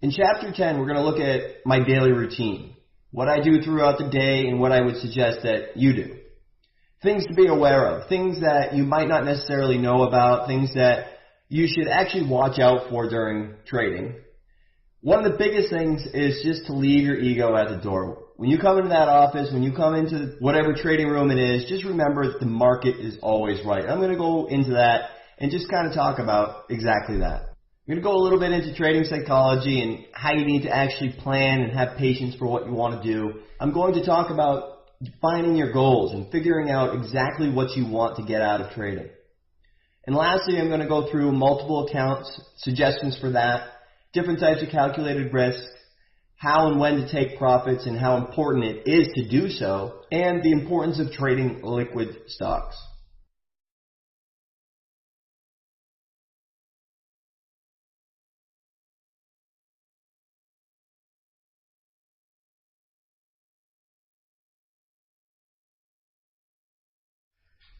In Chapter 10, we're going to look at my daily routine, what I do throughout the day and what I would suggest that you do. Things to be aware of, things that you might not necessarily know about, things that you should actually watch out for during trading. One of the biggest things is just to leave your ego at the door. When you come into that office, when you come into whatever trading room it is, just remember that the market is always right. I'm going to go into that and just kind of talk about exactly that. I'm going to go a little bit into trading psychology and how you need to actually plan and have patience for what you want to do. I'm going to talk about defining your goals and figuring out exactly what you want to get out of trading. And lastly, I'm going to go through multiple accounts, suggestions for that, different types of calculated risks, how and when to take profits and how important it is to do so, and the importance of trading liquid stocks.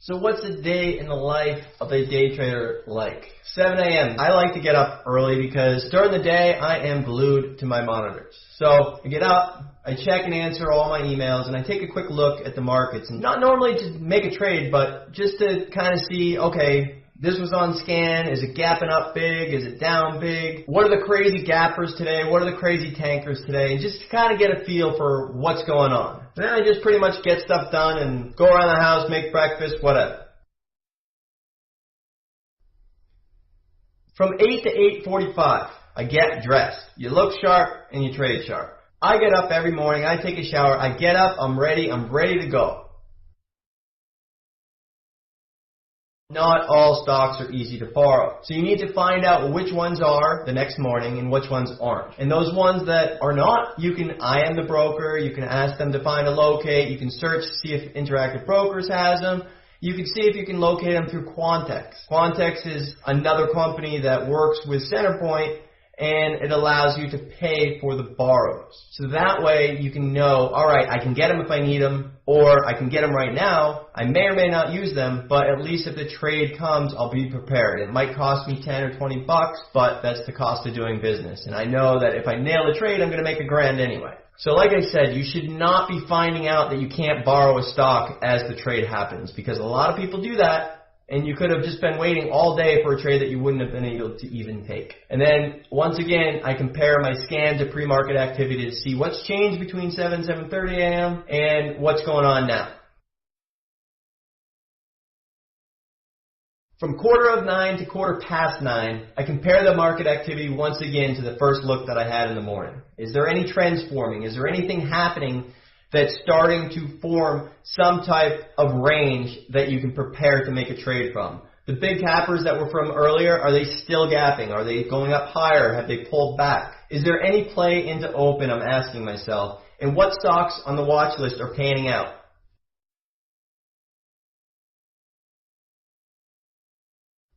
So what's a day in the life of a day trader like? 7 a.m. I like to get up early because during the day I am glued to my monitors. So I get up, I check and answer all my emails, and I take a quick look at the markets. And not normally to make a trade, but just to kind of see, okay, this was on scan. Is it gapping up big? Is it down big? What are the crazy gappers today? What are the crazy tankers today? And just to kind of get a feel for what's going on. And then I just pretty much get stuff done and go around the house, make breakfast, whatever. From 8 to 8:45, I get dressed. You look sharp and you trade sharp. I get up every morning, I take a shower, I get up, I'm ready to go. Not all stocks are easy to borrow. So you need to find out which ones are the next morning and which ones aren't. And those ones that are not, you can IM the broker, you can ask them to find a locate, you can search to see if Interactive Brokers has them. You can see if you can locate them through Quantex. Quantex is another company that works with Centerpoint, and it allows you to pay for the borrows. So that way you can know, all right, I can get them if I need them, or I can get them right now. I may or may not use them, but at least if the trade comes, I'll be prepared. It might cost me 10 or 20 bucks, but that's the cost of doing business. And I know that if I nail the trade, I'm going to make $1,000 anyway. So like I said, you should not be finding out that you can't borrow a stock as the trade happens, because a lot of people do that. And you could have just been waiting all day for a trade that you wouldn't have been able to even take. And then, once again, I compare my scan to pre-market activity to see what's changed between 7 and 7:30 a.m. and what's going on now. From 8:45 to 9:15, I compare the market activity once again to the first look that I had in the morning. Is there any trends forming? Is there anything happening that's starting to form some type of range that you can prepare to make a trade from? The big gappers that were from earlier, are they still gapping? Are they going up higher? Have they pulled back? Is there any play into open, I'm asking myself? And what stocks on the watch list are panning out?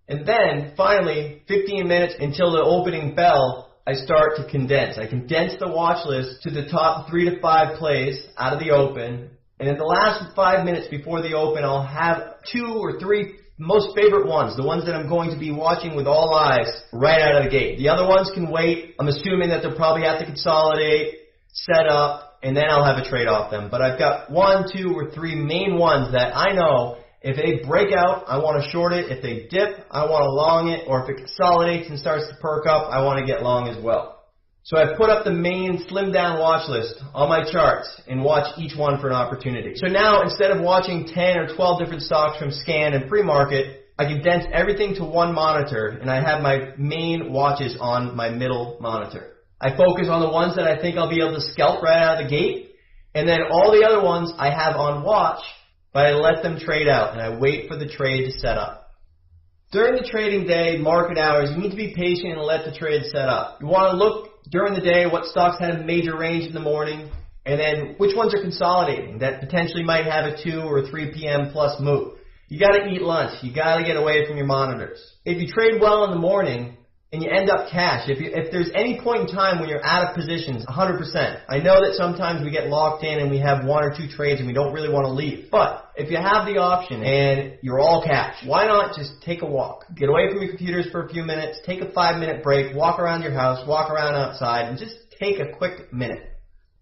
And then, finally, 15 minutes until the opening bell, I start to condense. I condense the watch list to the top 3 to 5 plays out of the open. And in the last 5 minutes before the open, I'll have 2 or 3 most favorite ones, the ones that I'm going to be watching with all eyes right out of the gate. The other ones can wait. I'm assuming that they'll probably have to consolidate, set up, and then I'll have a trade off them. But I've got 1, 2, or 3 main ones that I know if they break out, I want to short it. If they dip, I want to long it. Or if it consolidates and starts to perk up, I want to get long as well. So I've put up the main slimmed down watch list on my charts and watch each one for an opportunity. So now instead of watching 10 or 12 different stocks from scan and pre-market, I condense everything to one monitor and I have my main watches on my middle monitor. I focus on the ones that I think I'll be able to scalp right out of the gate, and then all the other ones I have on watch, but I let them trade out, and I wait for the trade to set up. During the trading day, market hours, you need to be patient and let the trade set up. You want to look during the day what stocks had a major range in the morning, and then which ones are consolidating that potentially might have a 2 or 3 p.m. plus move. You got to eat lunch. You got to get away from your monitors. If you trade well in the morning, and you end up cash. If there's any point in time when you're out of positions, 100%. I know that sometimes we get locked in and we have 1 or 2 trades and we don't really want to leave. But if you have the option and you're all cash, why not just take a walk? Get away from your computers for a few minutes, take a 5-minute break, walk around your house, walk around outside, and just take a quick minute.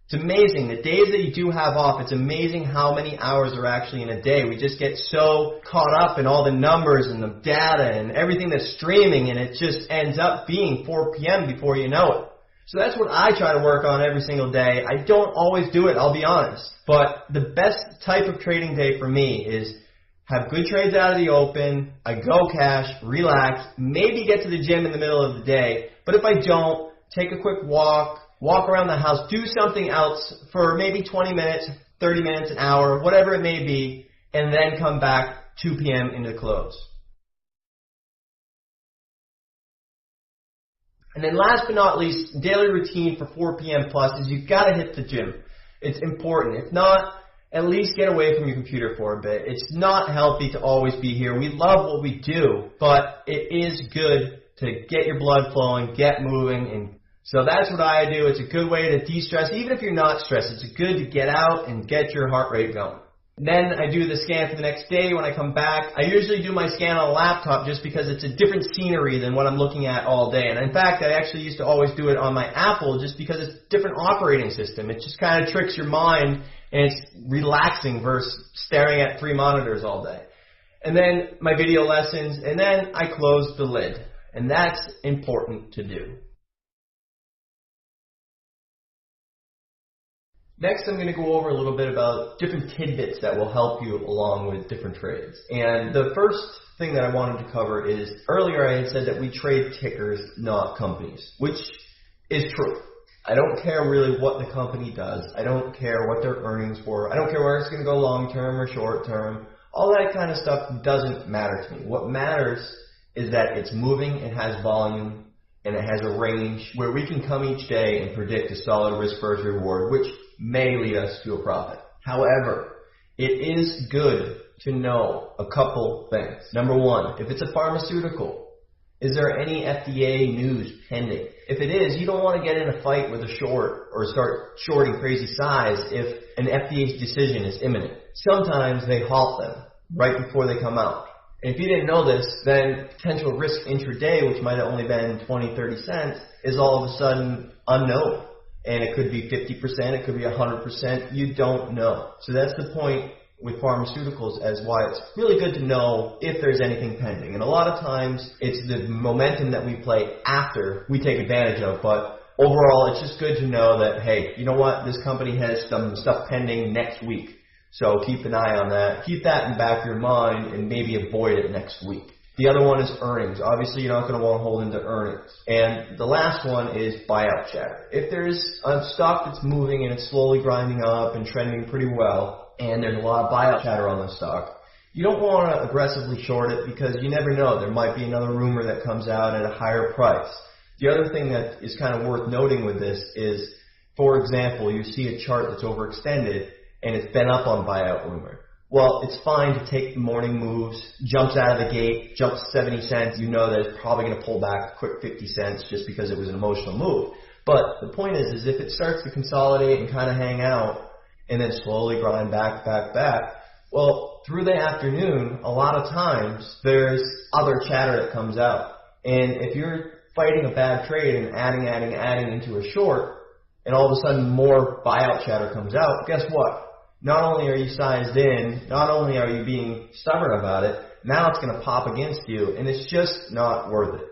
It's amazing. The days that you do have off, it's amazing how many hours are actually in a day. We just get so caught up in all the numbers and the data and everything that's streaming, and it just ends up being 4 p.m. before you know it. So that's what I try to work on every single day. I don't always do it, I'll be honest. But the best type of trading day for me is have good trades out of the open, I go cash, relax, maybe get to the gym in the middle of the day. But if I don't, take a quick walk around the house, do something else for maybe 20 minutes, 30 minutes, an hour, whatever it may be, and then come back 2 p.m. into close. And then last but not least, daily routine for 4 p.m. plus is you've got to hit the gym. It's important. If not, at least get away from your computer for a bit. It's not healthy to always be here. We love what we do, but it is good to get your blood flowing, get moving, and so that's what I do. It's a good way to de-stress. Even if you're not stressed, it's good to get out and get your heart rate going. Then I do the scan for the next day when I come back. I usually do my scan on a laptop just because it's a different scenery than what I'm looking at all day. And in fact, I actually used to always do it on my Apple just because it's a different operating system. It just kind of tricks your mind and it's relaxing versus staring at 3 monitors all day. And then my video lessons, and then I close the lid. And that's important to do. Next, I'm going to go over a little bit about different tidbits that will help you along with different trades. And the first thing that I wanted to cover is, earlier I had said that we trade tickers, not companies, which is true. I don't care really what the company does. I don't care what their earnings were. I don't care where it's going to go long term or short term. All that kind of stuff doesn't matter to me. What matters is that it's moving, it has volume, and it has a range where we can come each day and predict a solid risk versus reward, which may lead us to a profit. However, it is good to know a couple things. Number one, if it's a pharmaceutical, is there any FDA news pending? If it is, you don't want to get in a fight with a short or start shorting crazy size if an FDA decision is imminent. Sometimes they halt them right before they come out. And if you didn't know this, then potential risk intraday, which might have only been 20, 30 cents, is all of a sudden unknown. And it could be 50%, it could be 100%, you don't know. So that's the point with pharmaceuticals as why it's really good to know if there's anything pending. And a lot of times, it's the momentum that we play after we take advantage of, but overall, it's just good to know that, hey, you know what, this company has some stuff pending next week. So keep an eye on that. Keep that in the back of your mind and maybe avoid it next week. The other one is earnings. Obviously, you're not going to want to hold into earnings. And the last one is buyout chatter. If there's a stock that's moving and it's slowly grinding up and trending pretty well, and there's a lot of buyout chatter on the stock, you don't want to aggressively short it because you never know. There might be another rumor that comes out at a higher price. The other thing that is kind of worth noting with this is, for example, you see a chart that's overextended and it's been up on buyout rumor. Well, it's fine to take the morning moves, jumps out of the gate, jumps 70 cents. You know that it's probably going to pull back a quick 50 cents just because it was an emotional move. But the point is if it starts to consolidate and kind of hang out and then slowly grind back, well, through the afternoon, a lot of times there's other chatter that comes out. And if you're fighting a bad trade and adding into a short, and all of a sudden more buyout chatter comes out, guess what? Not only are you sized in, not only are you being stubborn about it, now it's going to pop against you, and it's just not worth it.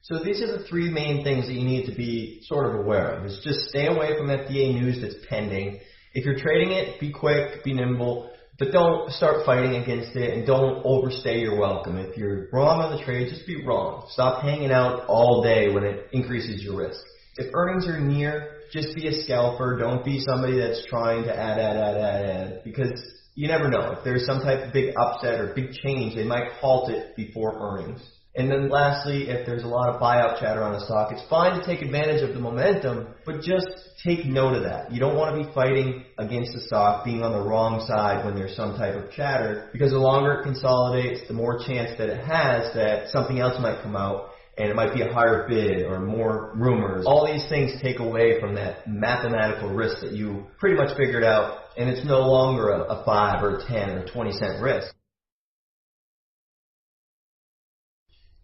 So these are the 3 main things that you need to be sort of aware of. Is just stay away from FDA news that's pending. If you're trading it, be quick, be nimble, but don't start fighting against it, and don't overstay your welcome. If you're wrong on the trade, just be wrong. Stop hanging out all day when it increases your risk. If earnings are near, just be a scalper. Don't be somebody that's trying to add, because you never know. If there's some type of big upset or big change, they might halt it before earnings. And then lastly, if there's a lot of buyout chatter on a stock, it's fine to take advantage of the momentum, but just take note of that. You don't want to be fighting against the stock, being on the wrong side when there's some type of chatter, because the longer it consolidates, the more chance that it has that something else might come out, and it might be a higher bid or more rumors. All these things take away from that mathematical risk that you pretty much figured out, and it's no longer a 5 or 10 or 20 cent risk.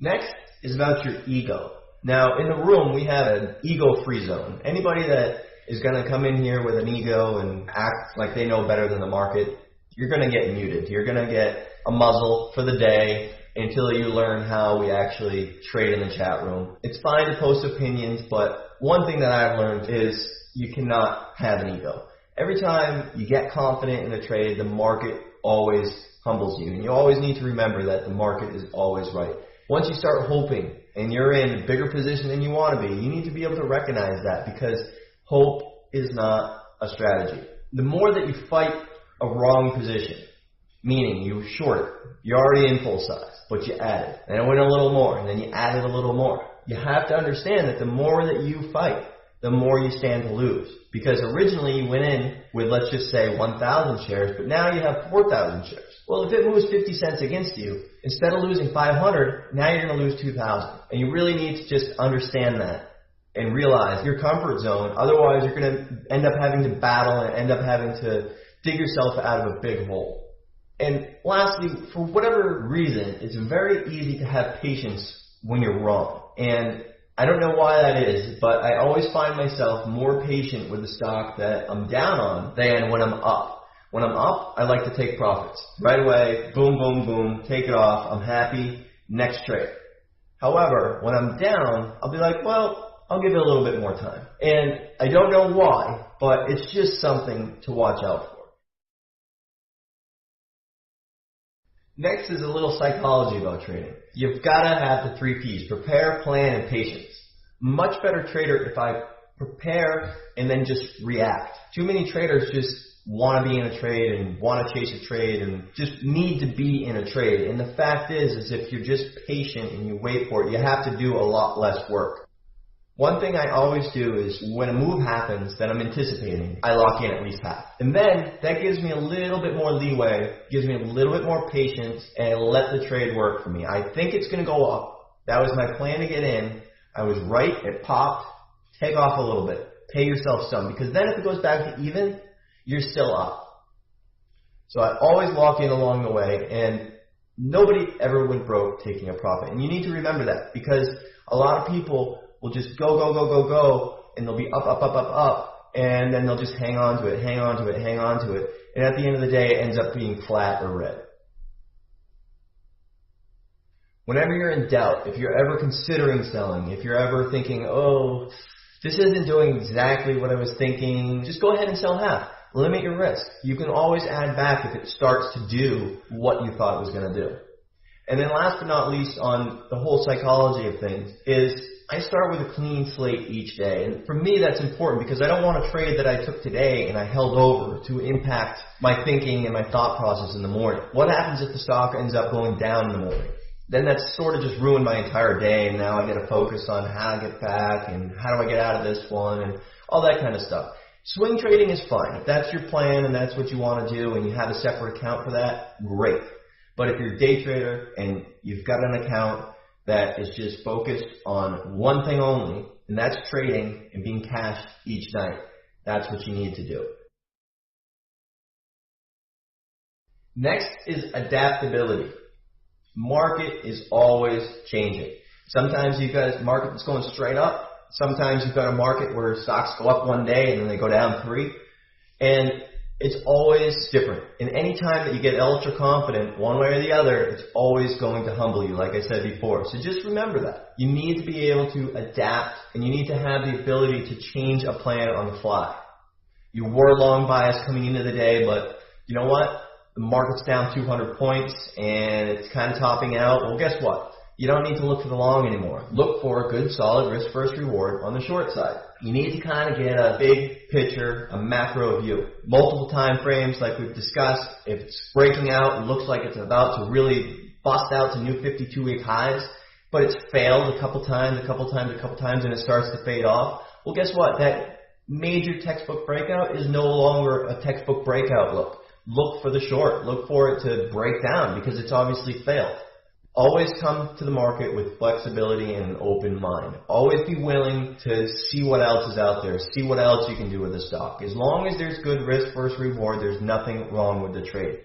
Next is about your ego. Now, in the room, we have an ego-free zone. Anybody that is going to come in here with an ego and act like they know better than the market, you're going to get muted. You're going to get a muzzle for the day until you learn how we actually trade in the chat room. It's fine to post opinions, but one thing that I've learned is you cannot have an ego. Every time you get confident in a trade, the market always humbles you. And you always need to remember that the market is always right. Once you start hoping and you're in a bigger position than you want to be, you need to be able to recognize that, because hope is not a strategy. The more that you fight a wrong position, meaning you short, you're already in full size, but you added, and it went a little more, and then you added a little more. You have to understand that the more that you fight, the more you stand to lose. Because originally you went in with, let's just say, 1,000 shares, but now you have 4,000 shares. Well, if it moves 50 cents against you, instead of losing 500, now you're going to lose 2,000. And you really need to just understand that and realize your comfort zone. Otherwise, you're going to end up having to battle and end up having to dig yourself out of a big hole. And lastly, for whatever reason, it's very easy to have patience when you're wrong. And I don't know why that is, but I always find myself more patient with the stock that I'm down on than when I'm up. When I'm up, I like to take profits. Right away, boom, boom, boom, take it off, I'm happy, next trade. However, when I'm down, I'll be like, well, I'll give it a little bit more time. And I don't know why, but it's just something to watch out for. Next is a little psychology about trading. You've got to have the 3 Ps, prepare, plan, and patience. Much better trader if I prepare and then just react. Too many traders just want to be in a trade and want to chase a trade and just need to be in a trade. And the fact is if you're just patient and you wait for it, you have to do a lot less work. One thing I always do is when a move happens that I'm anticipating, I lock in at least half. And then that gives me a little bit more leeway, gives me a little bit more patience, and let the trade work for me. I think it's going to go up. That was my plan to get in. I was right. It popped. Take off a little bit. Pay yourself some, because then if it goes back to even, you're still up. So I always lock in along the way, and nobody ever went broke taking a profit. And you need to remember that, because a lot of people will just go, go, go, go, go, and they'll be up, up, up, up, up, and then they'll just hang on to it, hang on to it, hang on to it, and at the end of the day, it ends up being flat or red. Whenever you're in doubt, if you're ever considering selling, if you're ever thinking, oh, this isn't doing exactly what I was thinking, just go ahead and sell half. Limit your risk. You can always add back if it starts to do what you thought it was going to do. And then last but not least on the whole psychology of things is I start with a clean slate each day. And for me, that's important because I don't want a trade that I took today and I held over to impact my thinking and my thought process in the morning. What happens if the stock ends up going down in the morning? Then that's sort of just ruined my entire day, and now I got to focus on how to get back and how do I get out of this one and all that kind of stuff. Swing trading is fine. If that's your plan and that's what you want to do and you have a separate account for that, great. But if you're a day trader and you've got an account that is just focused on one thing only, and that's trading and being cashed each night, that's what you need to do. Next is adaptability. Market is always changing. Sometimes you've got a market that's going straight up. Sometimes you've got a market where stocks go up one day and then they go down 3. And it's always different. And any time that you get ultra confident one way or the other, it's always going to humble you, like I said before. So just remember that. You need to be able to adapt, and you need to have the ability to change a plan on the fly. You were long bias coming into the day, but you know what? The market's down 200 points and it's kind of topping out. Well, guess what? You don't need to look for the long anymore. Look for a good, solid risk versus reward on the short side. You need to kind of get a big picture, a macro view. Multiple time frames like we've discussed. If it's breaking out and looks like it's about to really bust out to new 52-week highs, but it's failed a couple times, and it starts to fade off, well, guess what? That major textbook breakout is no longer a textbook breakout look. Look for the short. Look for it to break down because it's obviously failed. Always come to the market with flexibility and an open mind. Always be willing to see what else is out there, see what else you can do with the stock. As long as there's good risk versus reward, there's nothing wrong with the trade.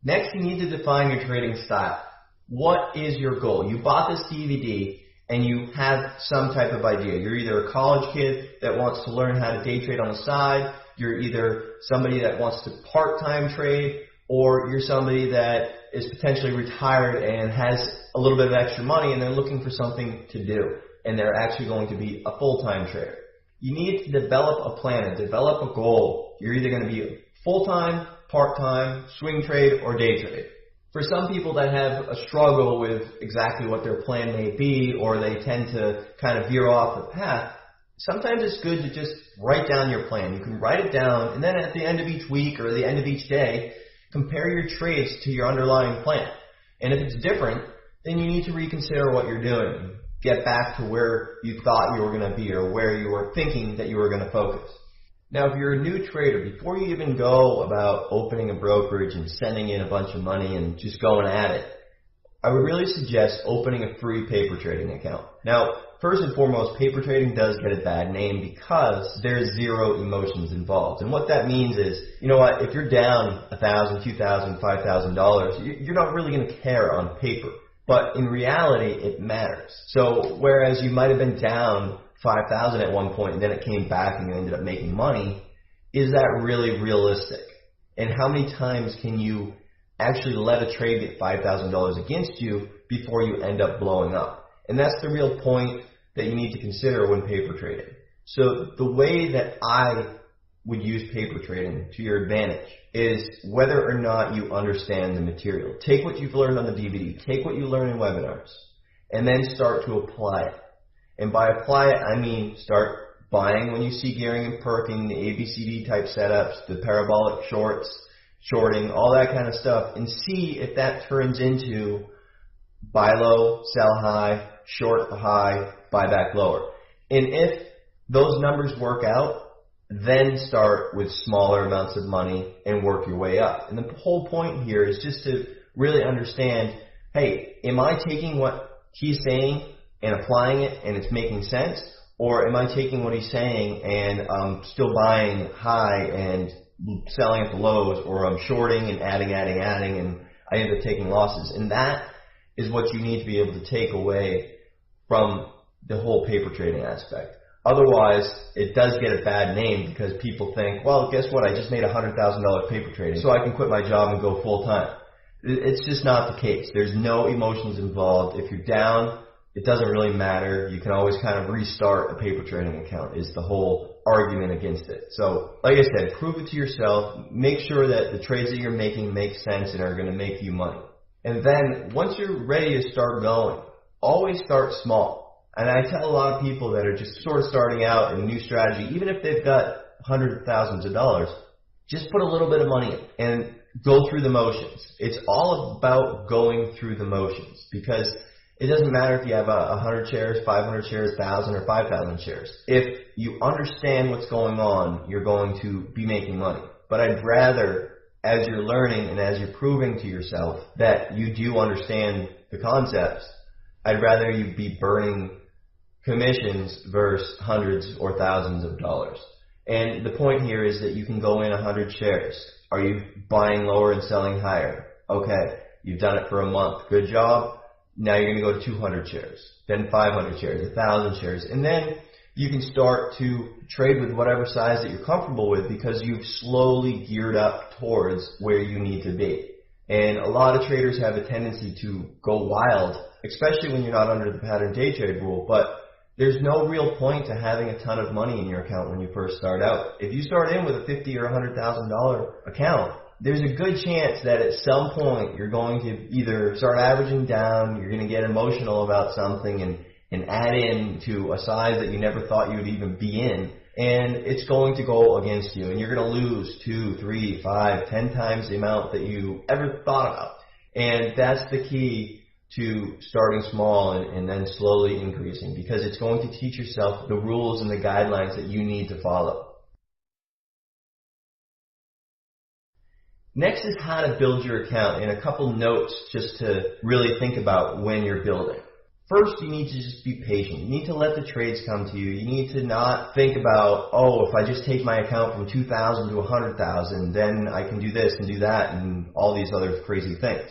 Next, you need to define your trading style. What is your goal? You bought this DVD and you have some type of idea. You're either a college kid that wants to learn how to day trade on the side, you're either somebody that wants to part-time trade, or you're somebody that is potentially retired and has a little bit of extra money and they're looking for something to do, and they're actually going to be a full-time trader. You need to develop a plan and develop a goal. You're either going to be full-time, part-time, swing trade, or day trade. For some people that have a struggle with exactly what their plan may be, or they tend to kind of veer off the path, sometimes it's good to just write down your plan. You can write it down, and then at the end of each week or the end of each day, compare your trades to your underlying plan. And if it's different, then you need to reconsider what you're doing. Get back to where you thought you were going to be or where you were thinking that you were going to focus. Now, if you're a new trader, before you even go about opening a brokerage and sending in a bunch of money and just going at it, I would really suggest opening a free paper trading account. Now, first and foremost, paper trading does get a bad name because there's zero emotions involved. And what that means is, you know what, if you're down $1,000, $2,000, $5,000, you're not really going to care on paper. But in reality, it matters. So whereas you might have been down $5,000 at one point and then it came back and you ended up making money, is that really realistic? And how many times can you actually let a trade get $5,000 against you before you end up blowing up? And that's the real point that you need to consider when paper trading. So the way that I would use paper trading to your advantage is whether or not you understand the material. Take what you've learned on the DVD, take what you learn in webinars, and then start to apply it. And by apply it, I mean start buying when you see gearing and perking, the ABCD type setups, the parabolic shorts, shorting, all that kind of stuff, and see if that turns into buy low, sell high, short the high, buy back lower. And if those numbers work out, then start with smaller amounts of money and work your way up. And the whole point here is just to really understand, hey, am I taking what he's saying and applying it and it's making sense? Or am I taking what he's saying and I'm still buying high and selling at the lows, or I'm shorting and adding, and I end up taking losses? And that is what you need to be able to take away from the whole paper trading aspect. Otherwise, it does get a bad name because people think, well, guess what? I just made $100,000 paper trading, so I can quit my job and go full time. It's just not the case. There's no emotions involved. If you're down, it doesn't really matter. You can always kind of restart a paper trading account is the whole argument against it. So, like I said, prove it to yourself. Make sure that the trades that you're making make sense and are going to make you money. And then once you're ready to start going, always start small. And I tell a lot of people that are just sort of starting out in a new strategy, even if they've got hundreds of thousands of dollars, just put a little bit of money in and go through the motions. It's all about going through the motions, because it doesn't matter if you have 100 shares, 500 shares, 1,000 or 5,000 shares. If you understand what's going on, you're going to be making money. But I'd rather, as you're learning and as you're proving to yourself that you do understand the concepts, I'd rather you be burning commissions versus hundreds or thousands of dollars. And the point here is that you can go in 100 shares. Are you buying lower and selling higher? Okay, you've done it for a month. Good job. Now you're going to go to 200 shares, then 500 shares, 1,000 shares, and then you can start to trade with whatever size that you're comfortable with, because you've slowly geared up towards where you need to be. And a lot of traders have a tendency to go wild, especially when you're not under the pattern day trade rule, but there's no real point to having a ton of money in your account when you first start out. If you start in with a $50,000 or $100,000 account, there's a good chance that at some point you're going to either start averaging down, you're going to get emotional about something and add in to a size that you never thought you would even be in, and it's going to go against you, and you're going to lose 2, 3, 5, 10 times the amount that you ever thought about. And that's the key to starting small and then slowly increasing, because it's going to teach yourself the rules and the guidelines that you need to follow. Next is how to build your account, and a couple notes just to really think about when you're building. First, you need to just be patient. You need to let the trades come to you. You need to not think about, oh, if I just take my account from 2,000 to 100,000, then I can do this and do that and all these other crazy things.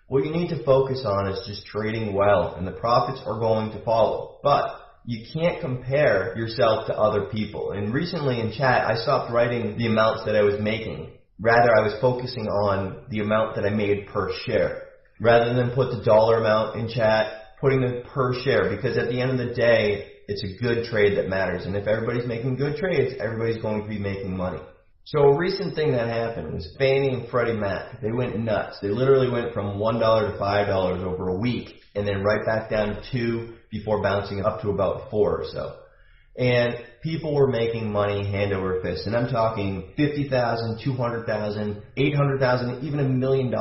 What you need to focus on is just trading well, and the profits are going to follow. But you can't compare yourself to other people. And recently in chat, I stopped writing the amounts that I was making. Rather, I was focusing on the amount that I made per share. Rather than put the dollar amount in chat, putting the per share, because at the end of the day, it's a good trade that matters. And if everybody's making good trades, everybody's going to be making money. So a recent thing that happened was Fannie and Freddie Mac. They went nuts. They literally went from $1 to $5 over a week, and then right back down to 2 before bouncing up to about 4 or so. And people were making money hand over fist. And I'm talking $50,000, $200,000, $800,000, even $1 million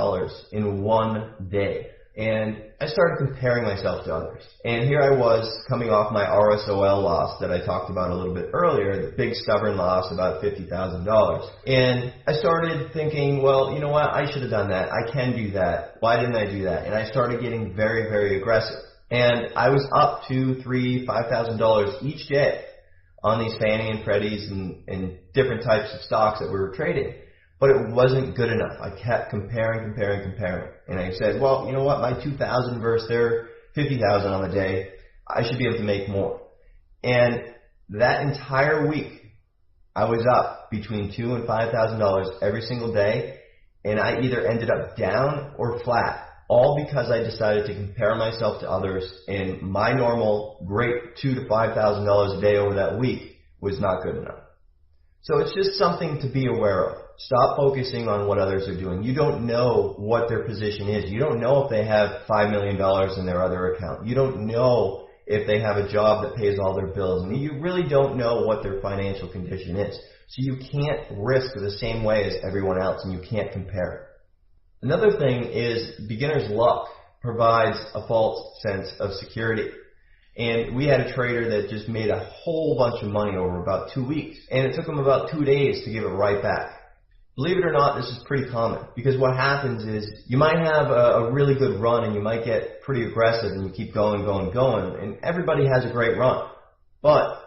in one day. And I started comparing myself to others. And here I was coming off my RSOL loss that I talked about a little bit earlier, the big stubborn loss, about $50,000. And I started thinking, well, you know what, I should have done that. I can do that. Why didn't I do that? And I started getting very, very aggressive. And I was up to $3,000, $5,000 each day on these Fannie and Freddies and different types of stocks that we were trading. But it wasn't good enough. I kept comparing. And I said, well, you know what, my 2,000 versus their 50,000 on the day, I should be able to make more. And that entire week, I was up between $2,000 and $5,000 every single day, and I either ended up down or flat, all because I decided to compare myself to others, and my normal great $2,000 to $5,000 a day over that week was not good enough. So it's just something to be aware of. Stop focusing on what others are doing. You don't know what their position is. You don't know if they have $5 million in their other account. You don't know if they have a job that pays all their bills. And you really don't know what their financial condition is. So you can't risk the same way as everyone else, and you can't compare. Another thing is beginner's luck provides a false sense of security. And we had a trader that just made a whole bunch of money over about 2 weeks. And it took him about 2 days to give it right back. Believe it or not, this is pretty common, because what happens is you might have a really good run and you might get pretty aggressive and you keep going, and everybody has a great run. But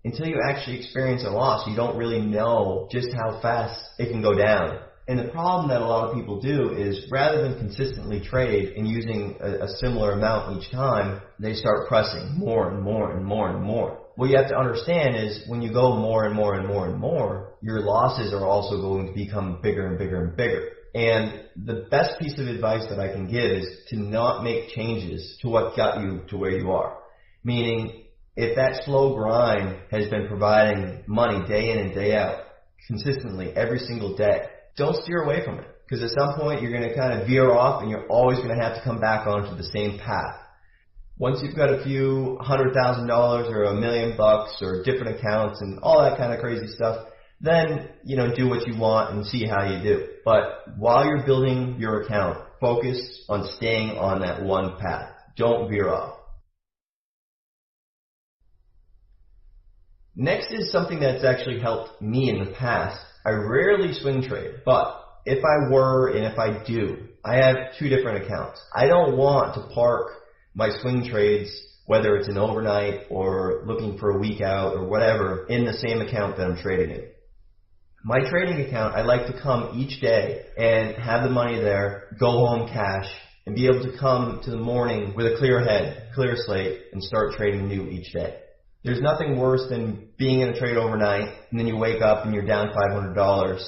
until you actually experience a loss, you don't really know just how fast it can go down. And the problem that a lot of people do is, rather than consistently trade and using a similar amount each time, they start pressing more and more. What you have to understand is, when you go more and more, your losses are also going to become bigger and bigger. And the best piece of advice that I can give is to not make changes to what got you to where you are. Meaning, if that slow grind has been providing money day in and day out, consistently, every single day, don't steer away from it. Because at some point, you're going to kind of veer off, and you're always going to have to come back onto the same path. Once you've got a few $100,000 or $1 million or different accounts and all that kind of crazy stuff, then, do what you want and see how you do. But while you're building your account, focus on staying on that one path. Don't veer off. Next is something that's actually helped me in the past. I rarely swing trade, but if I were and if I do, I have 2 different accounts. I don't want to park my swing trades, whether it's an overnight or looking for a week out or whatever, in the same account that I'm trading in. My trading account, I like to come each day and have the money there, go home cash, and be able to come to the morning with a clear head, clear slate, and start trading new each day. There's nothing worse than being in a trade overnight, and then you wake up and you're down $500,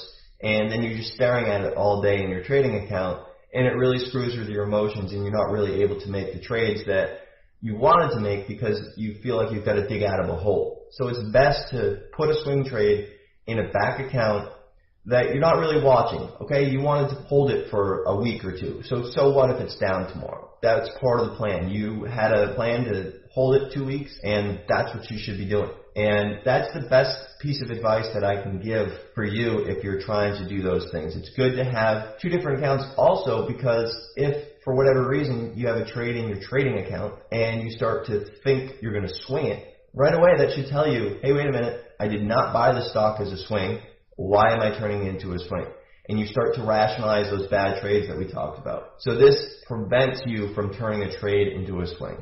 and then you're just staring at it all day in your trading account, and it really screws with your emotions, and you're not really able to make the trades that you wanted to make because you feel like you've got to dig out of a hole. So it's best to put a swing trade in a back account that you're not really watching, okay? You wanted to hold it for a week or 2. So what if it's down tomorrow? That's part of the plan. You had a plan to hold it 2 weeks, and that's what you should be doing. And that's the best piece of advice that I can give for you if you're trying to do those things. It's good to have two different accounts also, because if for whatever reason you have a trade in your trading account and you start to think you're going to swing it, right away that should tell you, hey, wait a minute, I did not buy the stock as a swing. Why am I turning it into a swing? And you start to rationalize those bad trades that we talked about. So this prevents you from turning a trade into a swing.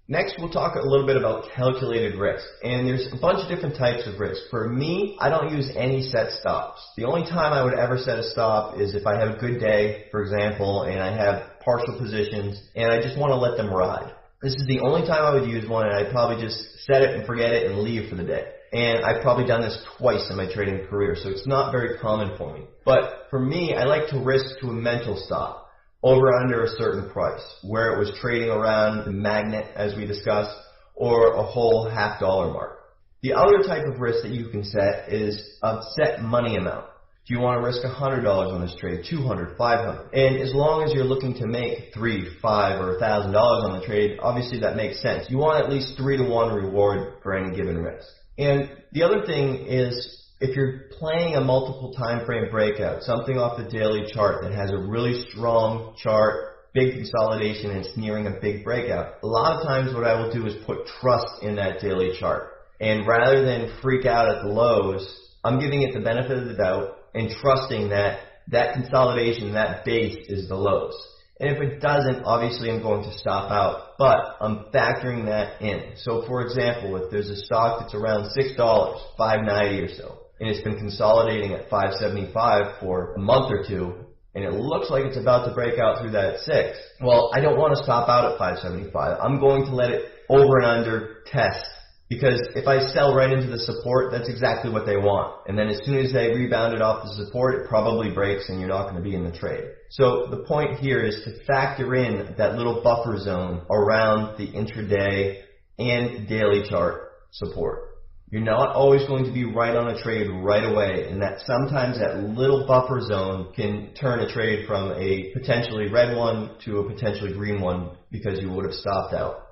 Next, we'll talk a little bit about calculated risk. And there's a bunch of different types of risk. For me, I don't use any set stops. The only time I would ever set a stop is if I have a good day, for example, and I have partial positions, and I just want to let them ride. This is the only time I would use one, and I'd probably just set it and forget it and leave for the day. And I've probably done this twice in my trading career, so it's not very common for me. But for me, I like to risk to a mental stop, over under a certain price, where it was trading around the magnet, as we discussed, or a whole $50 mark. The other type of risk that you can set is a set money amount. Do you want to risk $100 on this trade, $200, $500? And as long as you're looking to make $3, $5, or $1,000 on the trade, obviously that makes sense. You want at least 3-to-1 reward for any given risk. And the other thing is, if you're playing a multiple time frame breakout, something off the daily chart that has a really strong chart, big consolidation, and it's nearing a big breakout, a lot of times what I will do is put trust in that daily chart. And rather than freak out at the lows, I'm giving it the benefit of the doubt and trusting that that consolidation, that base is the lows. And if it doesn't, obviously I'm going to stop out, but I'm factoring that in. So for example, if there's a stock that's around $6, $5.90 or so, and it's been consolidating at $5.75 for a month or two, and it looks like it's about to break out through that 6, well, I don't want to stop out at $5.75. I'm going to let it over and under test, because if I sell right into the support, that's exactly what they want. And then as soon as they rebound it off the support, it probably breaks and you're not going to be in the trade. So the point here is to factor in that little buffer zone around the intraday and daily chart support. You're not always going to be right on a trade right away, and that sometimes that little buffer zone can turn a trade from a potentially red one to a potentially green one because you would have stopped out.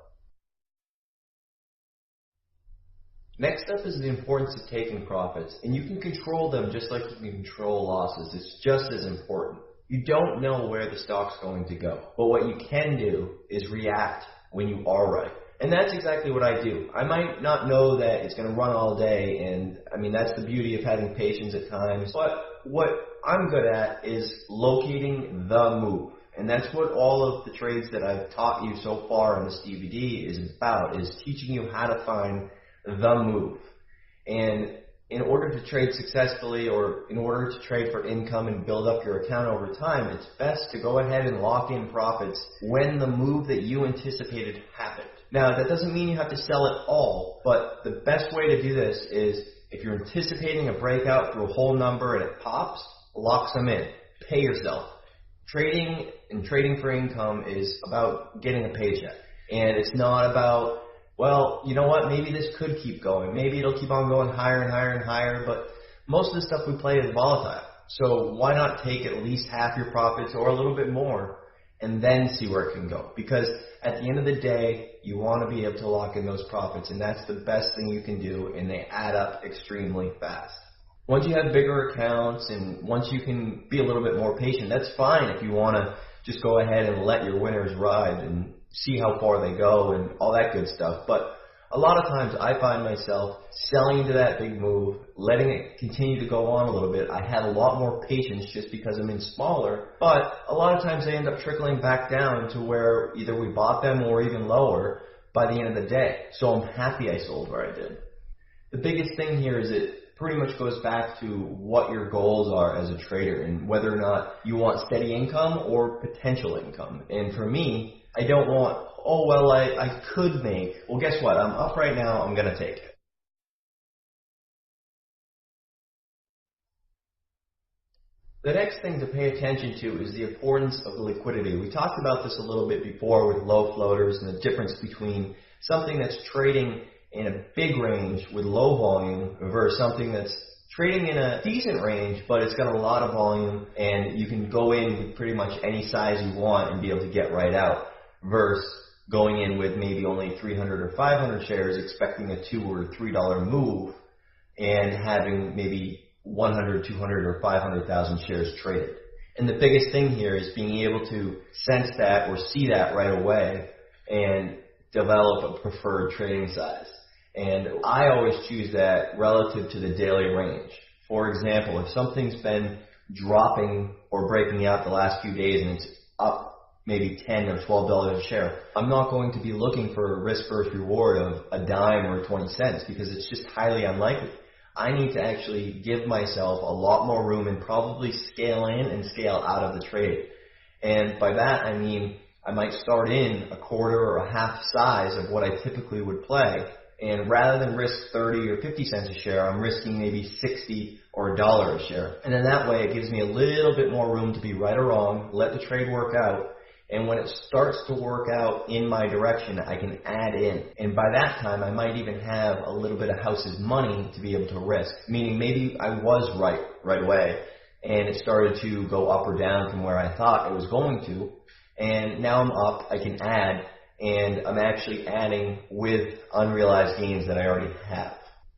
Next up is the importance of taking profits, and you can control them just like you can control losses. It's just as important. You don't know where the stock's going to go, but what you can do is react when you are right. And that's exactly what I do. I might not know that it's going to run all day, and I mean, that's the beauty of having patience at times, but what I'm good at is locating the move. And that's what all of the trades that I've taught you so far on this DVD is about, is teaching you how to find the move. And in order to trade successfully, or in order to trade for income and build up your account over time, it's best to go ahead and lock in profits when the move that you anticipated happened. Now, that doesn't mean you have to sell it all, but the best way to do this is if you're anticipating a breakout through a whole number and it pops, lock some in. Pay yourself. Trading and trading for income is about getting a paycheck. And it's not about, well, you know what, maybe this could keep going. Maybe it'll keep on going higher and higher and higher, but most of the stuff we play is volatile. So why not take at least half your profits or a little bit more and then see where it can go? Because at the end of the day, you want to be able to lock in those profits, and that's the best thing you can do, and they add up extremely fast. Once you have bigger accounts and once you can be a little bit more patient, that's fine if you want to just go ahead and let your winners ride and see how far they go and all that good stuff. But a lot of times I find myself selling into that big move, letting it continue to go on a little bit. I have a lot more patience just because I'm in smaller, but a lot of times they end up trickling back down to where either we bought them or even lower by the end of the day. So I'm happy I sold where I did. The biggest thing here is it pretty much goes back to what your goals are as a trader and whether or not you want steady income or potential income. And for me, I don't want, oh, well, I could make, well, guess what? I'm up right now. I'm going to take it. The next thing to pay attention to is the importance of liquidity. We talked about this a little bit before with low floaters and the difference between something that's trading in a big range with low volume versus something that's trading in a decent range, but it's got a lot of volume and you can go in with pretty much any size you want and be able to get right out, versus going in with maybe only 300 or 500 shares, expecting a $2 or $3 move, and having maybe 100, 200, or 500,000 shares traded. And the biggest thing here is being able to sense that or see that right away and develop a preferred trading size. And I always choose that relative to the daily range. For example, if something's been dropping or breaking out the last few days and it's up maybe $10 or $12 a share, I'm not going to be looking for a risk versus reward of a dime or 20 cents because it's just highly unlikely. I need to actually give myself a lot more room and probably scale in and scale out of the trade. And by that I mean I might start in a quarter or a half size of what I typically would play, and rather than risk 30 or 50 cents a share, I'm risking maybe 60 or $1 a share. And in that way, it gives me a little bit more room to be right or wrong, let the trade work out, and when it starts to work out in my direction, I can add in. And by that time, I might even have a little bit of house's money to be able to risk, meaning maybe I was right away, and it started to go up or down from where I thought it was going to, and now I'm up, I can add, and I'm actually adding with unrealized gains that I already have.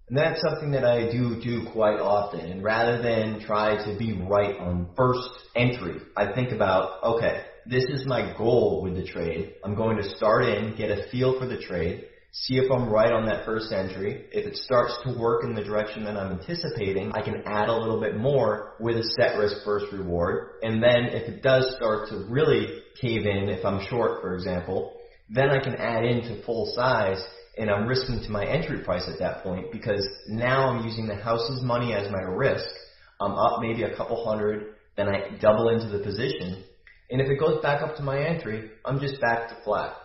And that's something that I do quite often. And rather than try to be right on first entry, I think about, okay, this is my goal with the trade. I'm going to start in, get a feel for the trade, see if I'm right on that first entry. If it starts to work in the direction that I'm anticipating, I can add a little bit more with a set risk first reward. And then if it does start to really cave in, if I'm short, for example, then I can add into full size, and I'm risking to my entry price at that point because now I'm using the house's money as my risk. I'm up maybe a couple hundred, then I double into the position, and if it goes back up to my entry, I'm just back to flat.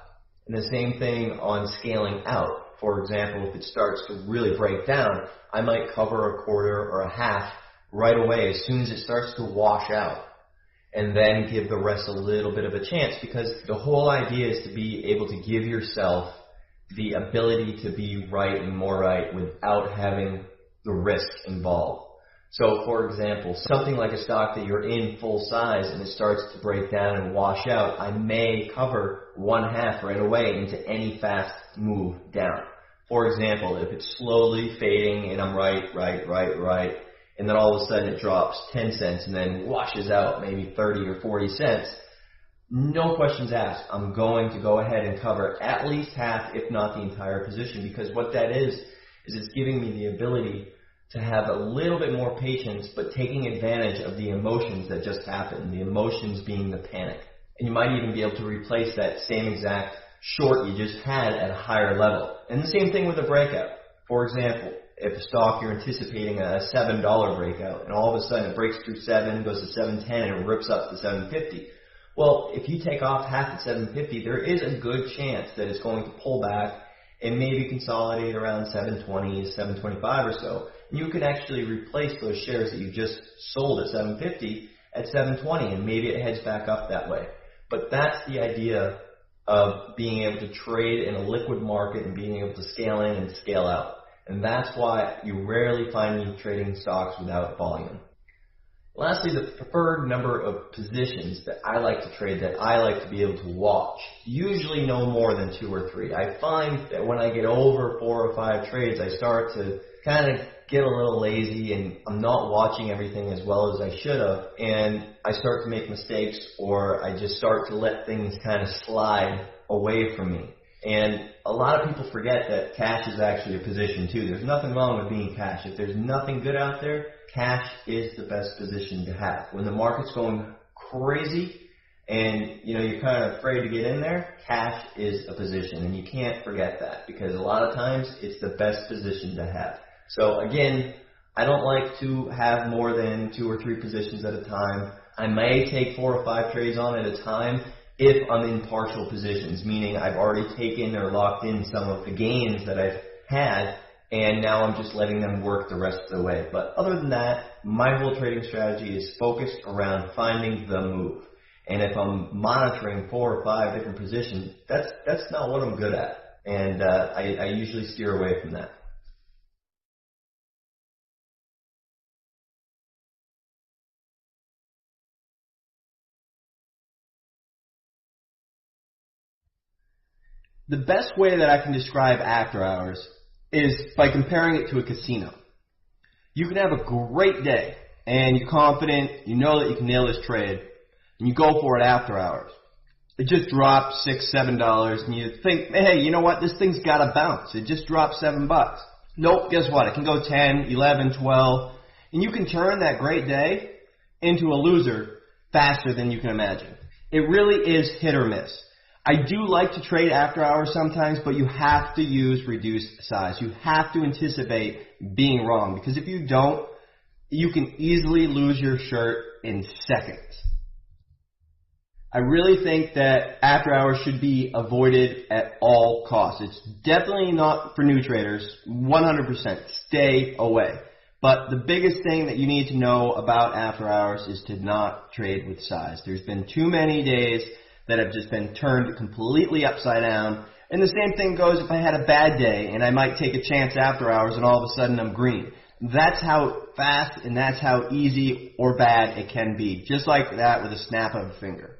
And the same thing on scaling out. For example, if it starts to really break down, I might cover a quarter or a half right away as soon as it starts to wash out, and then give the rest a little bit of a chance, because the whole idea is to be able to give yourself the ability to be right and more right without having the risk involved. So for example, something like a stock that you're in full size and it starts to break down and wash out, I may cover one half right away into any fast move down. For example, if it's slowly fading and I'm right, and then all of a sudden it drops 10 cents and then washes out maybe 30 or 40 cents, no questions asked, I'm going to go ahead and cover at least half, if not the entire position, because what that is it's giving me the ability to have a little bit more patience, but taking advantage of the emotions that just happened, the emotions being the panic. And you might even be able to replace that same exact short you just had at a higher level. And the same thing with a breakout. For example, if a stock you're anticipating a $7 breakout, and all of a sudden it breaks through 7, goes to 7.10, and rips up to 7.50. Well, if you take off half at 7.50, there is a good chance that it's going to pull back and maybe consolidate around 7.20, 7.25 or so. And you could actually replace those shares that you just sold at 7.50 at 7.20, and maybe it heads back up that way. But that's the idea of being able to trade in a liquid market and being able to scale in and scale out. And that's why you rarely find me trading stocks without volume. Lastly, the preferred number of positions that I like to trade, that I like to be able to watch, usually no more than 2 or 3. I find that when I get over 4 or 5 trades, I start to kind of get a little lazy and I'm not watching everything as well as I should have, and I start to make mistakes, or I just start to let things kind of slide away from me. And a lot of people forget that cash is actually a position too. There's nothing wrong with being cash. If there's nothing good out there, cash is the best position to have. When the market's going crazy and you're kind of afraid to get in there, cash is a position, and you can't forget that, because a lot of times it's the best position to have. So again, I don't like to have more than 2 or 3 positions at a time. I may take 4 or 5 trades on at a time if I'm in partial positions, meaning I've already taken or locked in some of the gains that I've had, and now I'm just letting them work the rest of the way. But other than that, my whole trading strategy is focused around finding the move. And if I'm monitoring 4 or 5 different positions, that's not what I'm good at. And I usually steer away from that. The best way that I can describe after hours is by comparing it to a casino. You can have a great day, and you're confident, you know that you can nail this trade, and you go for it after hours. It just dropped $6, $7, and you think, hey, you know what, this thing's got to bounce. It just dropped $7. Nope, guess what, it can go 10, 11, 12, and you can turn that great day into a loser faster than you can imagine. It really is hit or miss. I do like to trade after hours sometimes, but you have to use reduced size. You have to anticipate being wrong, because if you don't, you can easily lose your shirt in seconds. I really think that after hours should be avoided at all costs. It's definitely not for new traders, 100%. Stay away. But the biggest thing that you need to know about after hours is to not trade with size. There's been too many days that have just been turned completely upside down. And the same thing goes if I had a bad day and I might take a chance after hours and all of a sudden I'm green. That's how fast and that's how easy or bad it can be. Just like that with a snap of a finger.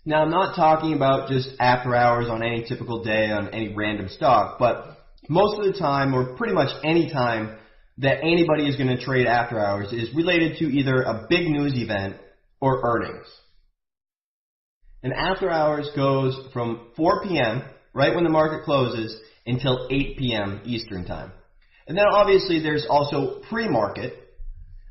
Now, I'm not talking about just after hours on any typical day on any random stock, but most of the time, or pretty much any time that anybody is going to trade after hours is related to either a big news event or earnings. And after hours goes from 4 p.m., right when the market closes, until 8 p.m. Eastern time. And then obviously there's also pre-market.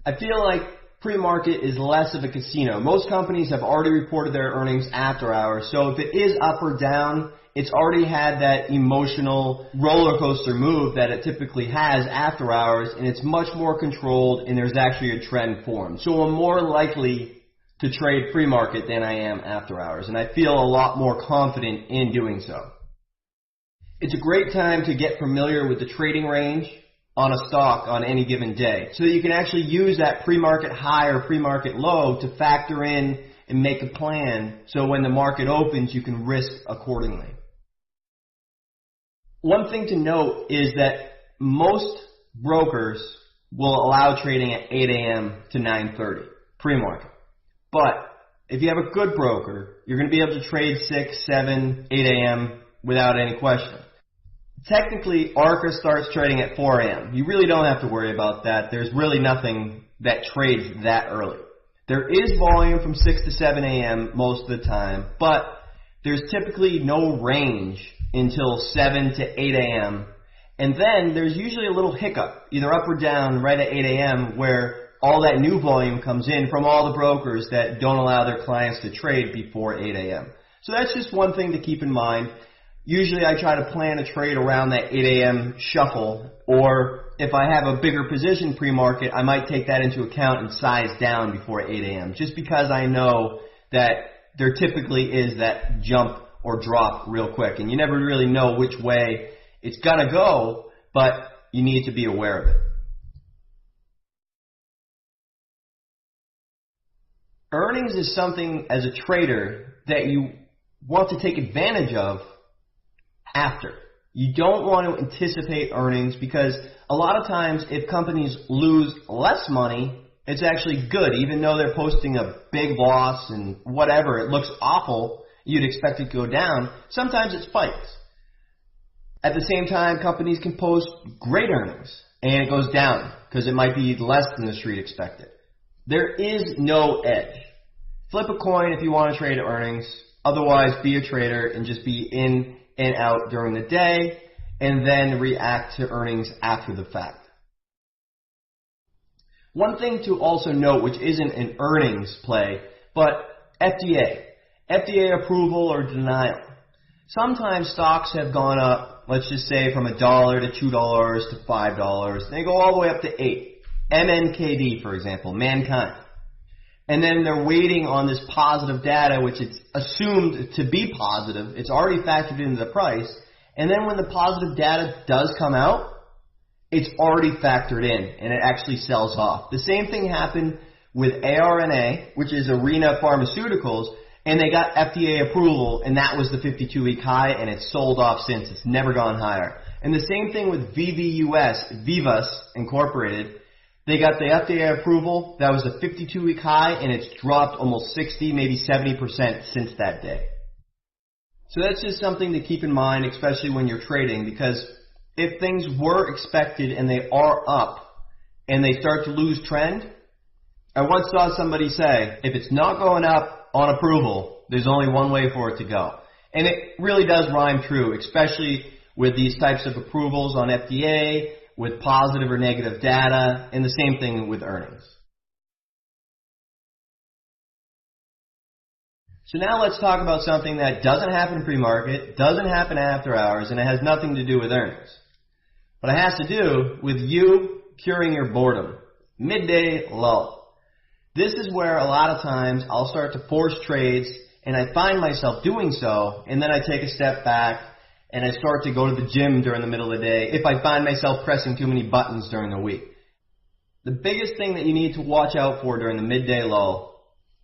I feel like pre-market is less of a casino. Most companies have already reported their earnings after hours, so if it is up or down, it's already had that emotional roller coaster move that it typically has after hours, and it's much more controlled, and there's actually a trend formed. So I'm more likely to trade pre-market than I am after hours, and I feel a lot more confident in doing so. It's a great time to get familiar with the trading range on a stock on any given day, so that you can actually use that pre-market high or pre-market low to factor in and make a plan so when the market opens you can risk accordingly. One thing to note is that most brokers will allow trading at 8 a.m. to 9:30 pre-market. But if you have a good broker, you're going to be able to trade 6, 7, 8 a.m. without any question. Technically, ARCA starts trading at 4 a.m. You really don't have to worry about that. There's really nothing that trades that early. There is volume from 6 to 7 a.m. most of the time, but there's typically no range until 7 to 8 a.m. And then there's usually a little hiccup, either up or down, right at 8 a.m. where all that new volume comes in from all the brokers that don't allow their clients to trade before 8 a.m. So that's just one thing to keep in mind. Usually I try to plan a trade around that 8 a.m. shuffle, or if I have a bigger position pre-market, I might take that into account and size down before 8 a.m. just because I know that there typically is that jump or drop real quick, and you never really know which way it's going to go, but you need to be aware of it. Earnings is something as a trader that you want to take advantage of after. You don't want to anticipate earnings because a lot of times if companies lose less money, it's actually good. Even though they're posting a big loss and whatever, it looks awful, you'd expect it to go down. Sometimes it spikes. At the same time, companies can post great earnings and it goes down because it might be less than the street expected. There is no edge. Flip a coin if you want to trade earnings. Otherwise, be a trader and just be in and out during the day, and then react to earnings after the fact. One thing to also note, which isn't an earnings play, but FDA approval or denial. Sometimes stocks have gone up, let's just say from $1 to $2 to $5, and they go all the way up to 8. MNKD, for example, Mankind. And then they're waiting on this positive data, which it's assumed to be positive. It's already factored into the price. And then when the positive data does come out, it's already factored in, and it actually sells off. The same thing happened with ARNA, which is Arena Pharmaceuticals, and they got FDA approval, and that was the 52-week high, and it's sold off since. It's never gone higher. And the same thing with VVUS, Vivus Incorporated. They got the FDA approval. That was the 52-week high, and it's dropped almost 60, maybe 70% since that day. So that's just something to keep in mind, especially when you're trading, because if things were expected and they are up and they start to lose trend, I once saw somebody say, if it's not going up on approval, there's only one way for it to go. And it really does rhyme true, especially with these types of approvals on FDA, with positive or negative data, and the same thing with earnings. So now let's talk about something that doesn't happen pre-market, doesn't happen after hours, and it has nothing to do with earnings. But it has to do with you curing your boredom. Midday lull. This is where a lot of times I'll start to force trades, and I find myself doing so, and then I take a step back, and I start to go to the gym during the middle of the day if I find myself pressing too many buttons during the week. The biggest thing that you need to watch out for during the midday lull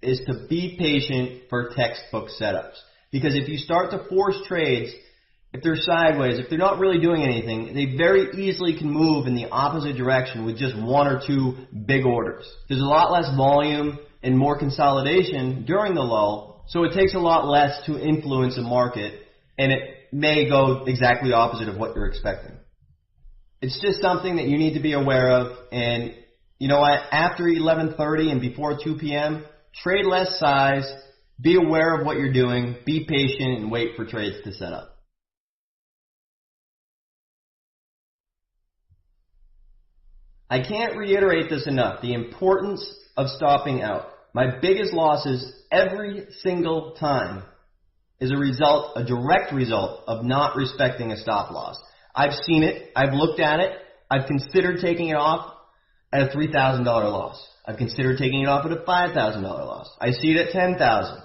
is to be patient for textbook setups. Because if you start to force trades, if they're sideways, if they're not really doing anything, they very easily can move in the opposite direction with just one or two big orders. There's a lot less volume and more consolidation during the lull, so it takes a lot less to influence a market, and it may go exactly opposite of what you're expecting. It's just something that you need to be aware of, and you know what, after 11:30 and before 2 p.m., trade less size, be aware of what you're doing, be patient, and wait for trades to set up. I can't reiterate this enough, the importance of stopping out. My biggest losses every single time is a direct result of not respecting a stop loss. I've seen it, I've looked at it, I've considered taking it off at a $3,000 loss. I've considered taking it off at a $5,000 loss. I see it at $10,000.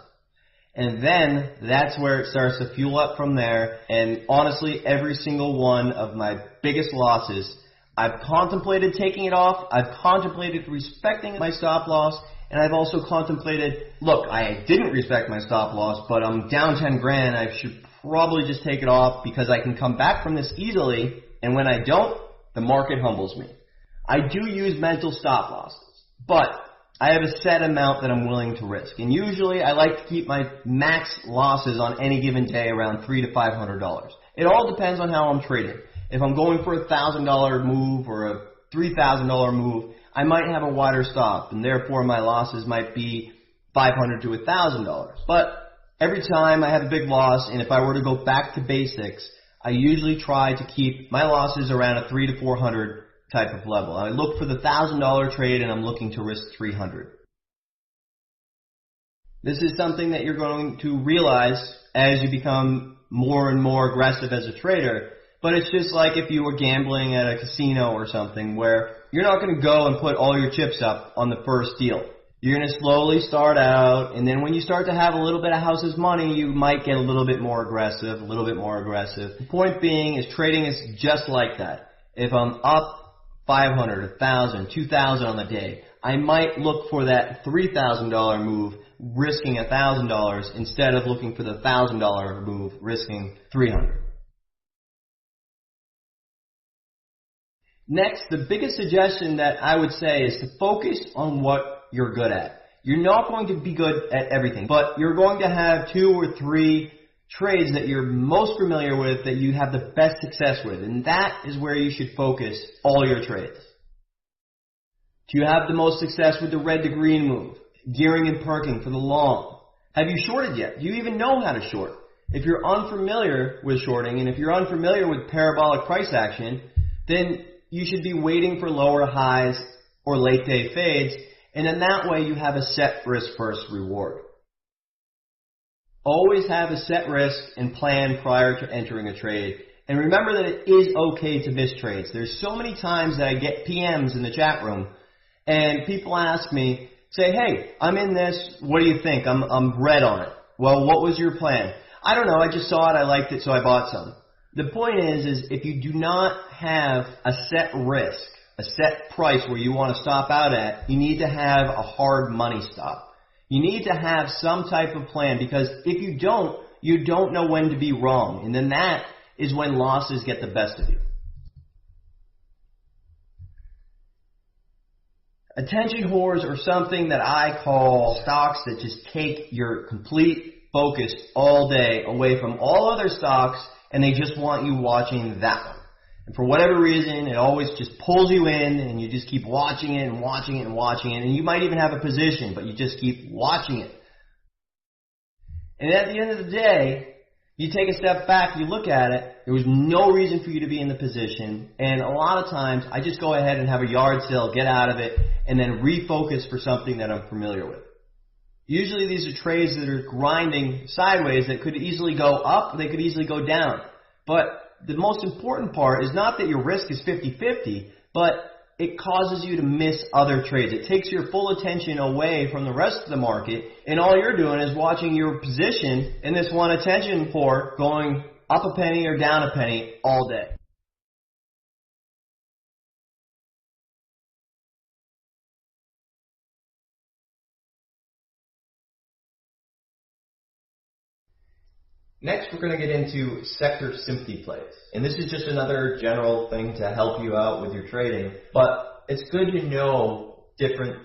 And then that's where it starts to fuel up from there. And honestly, every single one of my biggest losses, I've contemplated taking it off. I've contemplated respecting my stop loss. And I've also contemplated, look, I didn't respect my stop loss, but I'm down 10 grand. I should probably just take it off because I can come back from this easily. And when I don't, the market humbles me. I do use mental stop losses, but I have a set amount that I'm willing to risk. And usually I like to keep my max losses on any given day around $300 to $500. It all depends on how I'm trading. If I'm going for a $1,000 move or a $3,000 move, I might have a wider stop, and therefore my losses might be $500 to $1,000. But every time I have a big loss, and if I were to go back to basics, I usually try to keep my losses around a $300 to $400 type of level. I look for the $1,000 trade, and I'm looking to risk $300. This is something that you're going to realize as you become more and more aggressive as a trader. But it's just like if you were gambling at a casino or something where you're not going to go and put all your chips up on the first deal. You're going to slowly start out, and then when you start to have a little bit of house's money, you might get a little bit more aggressive, a little bit more aggressive. The point being is trading is just like that. If I'm up 500, 1,000, 2,000 on the day, I might look for that $3,000 move, risking $1,000 instead of looking for the $1,000 move, risking $300. Next, the biggest suggestion that I would say is to focus on what you're good at. You're not going to be good at everything, but you're going to have 2 or 3 trades that you're most familiar with that you have the best success with, and that is where you should focus all your trades. Do you have the most success with the red to green move, gearing and perking for the long? Have you shorted yet? Do you even know how to short? If you're unfamiliar with shorting, and if you're unfamiliar with parabolic price action, then you should be waiting for lower highs or late day fades, and in that way you have a set risk first reward. Always have a set risk and plan prior to entering a trade. And remember that it is okay to miss trades. There's so many times that I get PMs in the chat room and people ask me, say, hey, I'm in this, what do you think? I'm red on it. Well, what was your plan? I don't know, I just saw it, I liked it, so I bought some. The point is if you do not have a set risk, a set price where you want to stop out at, you need to have a hard money stop. You need to have some type of plan, because if you don't know when to be wrong, and then that is when losses get the best of you. Attention whores are something that I call stocks that just take your complete focused all day away from all other stocks, and they just want you watching that one. And for whatever reason, it always just pulls you in, and you just keep watching it and watching it and watching it, and you might even have a position, but you just keep watching it. And at the end of the day, you take a step back, you look at it, there was no reason for you to be in the position, and a lot of times I just go ahead and have a yard sale, get out of it, and then refocus for something that I'm familiar with. Usually these are trades that are grinding sideways that could easily go up, they could easily go down. But the most important part is not that your risk is 50-50, but it causes you to miss other trades. It takes your full attention away from the rest of the market, and all you're doing is watching your position in this one attention port going up a penny or down a penny all day. Next, we're going to get into sector sympathy plays. And this is just another general thing to help you out with your trading, but it's good to know different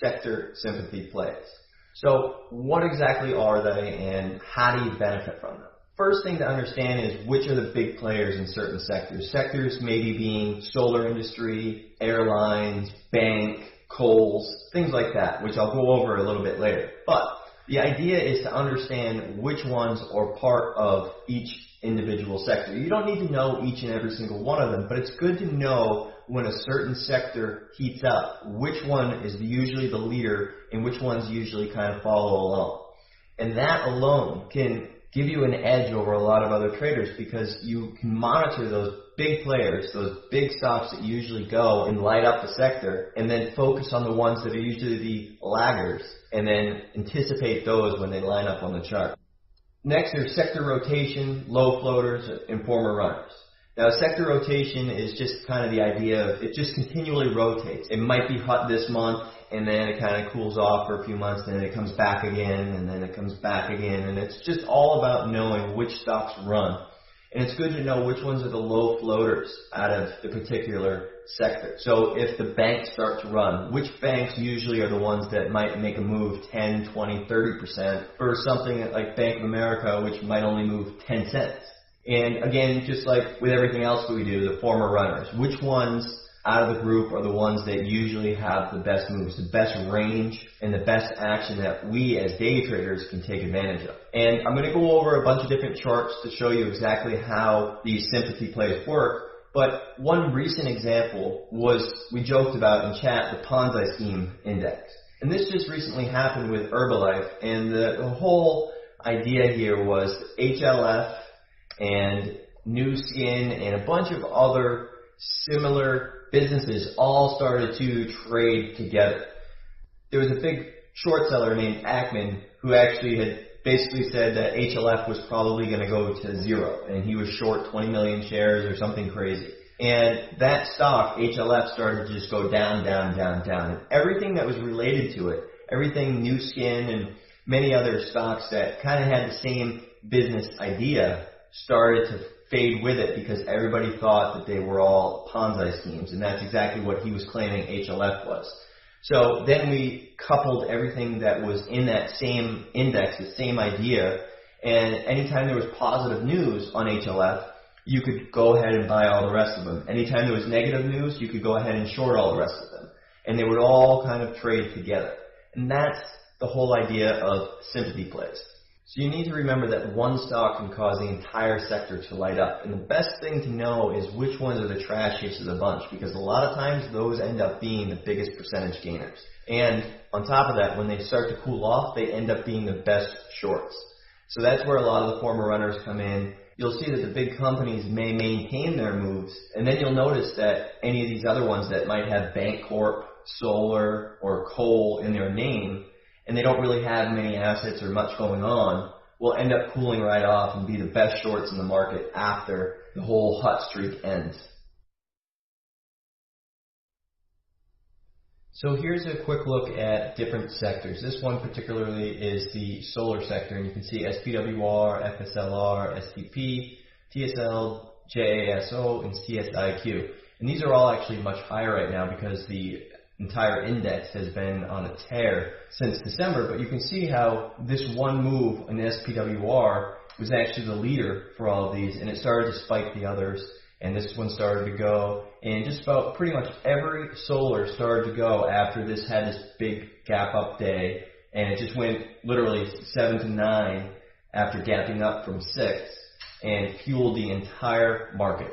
sector sympathy plays. So what exactly are they and how do you benefit from them? First thing to understand is which are the big players in certain sectors. Sectors maybe being solar industry, airlines, bank, coals, things like that, which I'll go over a little bit later. But the idea is to understand which ones are part of each individual sector. You don't need to know each and every single one of them, but it's good to know when a certain sector heats up, which one is usually the leader and which ones usually kind of follow along. And that alone can give you an edge over a lot of other traders because you can monitor those big players, those big stocks that usually go and light up the sector, and then focus on the ones that are usually the laggards, and then anticipate those when they line up on the chart. Next, there's sector rotation, low floaters, and former runners. Now, sector rotation is just kind of the idea of it just continually rotates. It might be hot this month, and then it kind of cools off for a few months, and then it comes back again, and then it comes back again, and it's just all about knowing which stocks run. And it's good to know which ones are the low floaters out of the particular sector. So if the banks start to run, which banks usually are the ones that might make a move 10, 20, 30% for something like Bank of America, which might only move 10 cents. And again, just like with everything else that we do, the former runners, which ones out of the group are the ones that usually have the best moves, the best range, and the best action that we as day traders can take advantage of. And I'm going to go over a bunch of different charts to show you exactly how these sympathy plays work. But one recent example was, we joked about in chat, the Ponzi scheme index. And this just recently happened with Herbalife, and the whole idea here was HLF and New Skin and a bunch of other similar businesses all started to trade together. There was a big short seller named Ackman who actually had basically said that HLF was probably going to go to zero, and he was short 20 million shares or something crazy. And that stock, HLF, started to just go down, down, down, down. And everything that was related to it, everything New Skin and many other stocks that kind of had the same business idea, started to fade with it because everybody thought that they were all Ponzi schemes, and that's exactly what he was claiming HLF was. So then we coupled everything that was in that same index, the same idea, and anytime there was positive news on HLF, you could go ahead and buy all the rest of them. Anytime there was negative news, you could go ahead and short all the rest of them. And they would all kind of trade together. And that's the whole idea of sympathy plays. So you need to remember that one stock can cause the entire sector to light up. And the best thing to know is which ones are the trashiest of the bunch, because a lot of times those end up being the biggest percentage gainers. And on top of that, when they start to cool off, they end up being the best shorts. So that's where a lot of the former runners come in. You'll see that the big companies may maintain their moves, and then you'll notice that any of these other ones that might have Bancorp, Solar, or Coal in their name, and they don't really have many assets or much going on, will end up cooling right off and be the best shorts in the market after the whole hot streak ends. So here's a quick look at different sectors. This one particularly is the solar sector, and you can see SPWR, FSLR, STP, TSL, JASO, and CSIQ. And these are all actually much higher right now because the entire index has been on a tear since December, but you can see how this one move in the SPWR was actually the leader for all of these, and it started to spike the others, and this one started to go, and just about pretty much every solar started to go after this had this big gap up day, and it just went literally 7 to 9 after gapping up from 6, and fueled the entire market.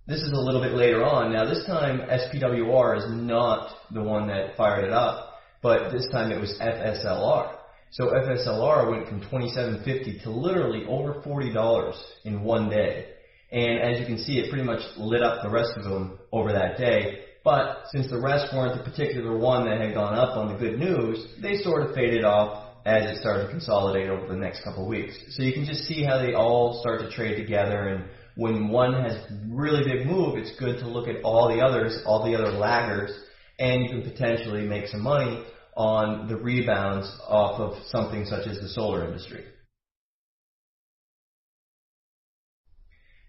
This is a little bit later on. Now this time SPWR is not the one that fired it up, but this time it was FSLR. So FSLR went from $27.50 to literally over $40 in one day. And as you can see, it pretty much lit up the rest of them over that day. But since the rest weren't the particular one that had gone up on the good news, they sort of faded off as it started to consolidate over the next couple of weeks. So you can just see how they all start to trade together, and when one has really big move, it's good to look at all the others, all the other laggards, and you can potentially make some money on the rebounds off of something such as the solar industry.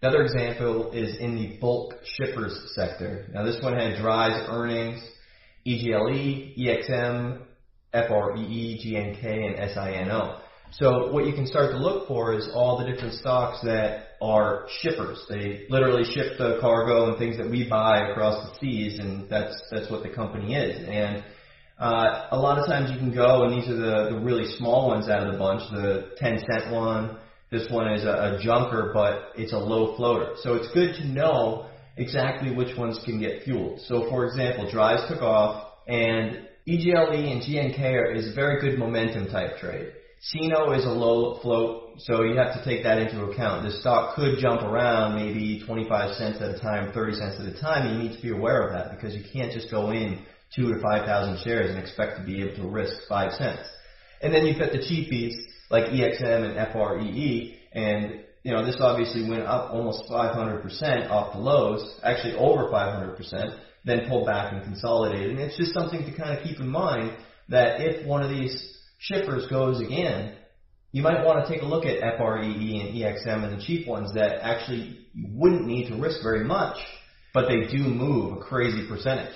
Another example is in the bulk shippers sector. Now this one had Dry's earnings, EGLE, EXM, FREE, GNK, and SINO. So what you can start to look for is all the different stocks that are shippers. They literally ship the cargo and things that we buy across the seas, and that's what the company is. And a lot of times you can go, and these are the really small ones out of the bunch, the 10-cent one. This one is a junker, but it's a low floater. So it's good to know exactly which ones can get fueled. So for example, Dry's took off, and EGLE and GNK is a very good momentum type trade. Sino is a low float, so you have to take that into account. This stock could jump around maybe 25 cents at a time, 30 cents at a time. You need to be aware of that because you can't just go in 2,000 to 5,000 shares and expect to be able to risk 5 cents. And then you've got the cheapies like EXM and FREE, and this obviously went up almost 500% off the lows, actually over 500%, then pulled back and consolidated. And it's just something to kind of keep in mind that if one of these shippers goes again, you might want to take a look at FREE and EXM and the cheap ones that actually you wouldn't need to risk very much, but they do move a crazy percentage.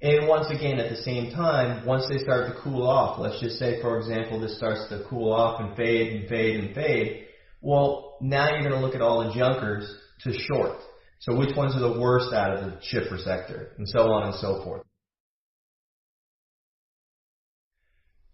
And once again, at the same time, once they start to cool off, let's just say, for example, this starts to cool off and fade and fade and fade, well, now you're going to look at all the junkers to short. So which ones are the worst out of the shipper sector, and so on and so forth.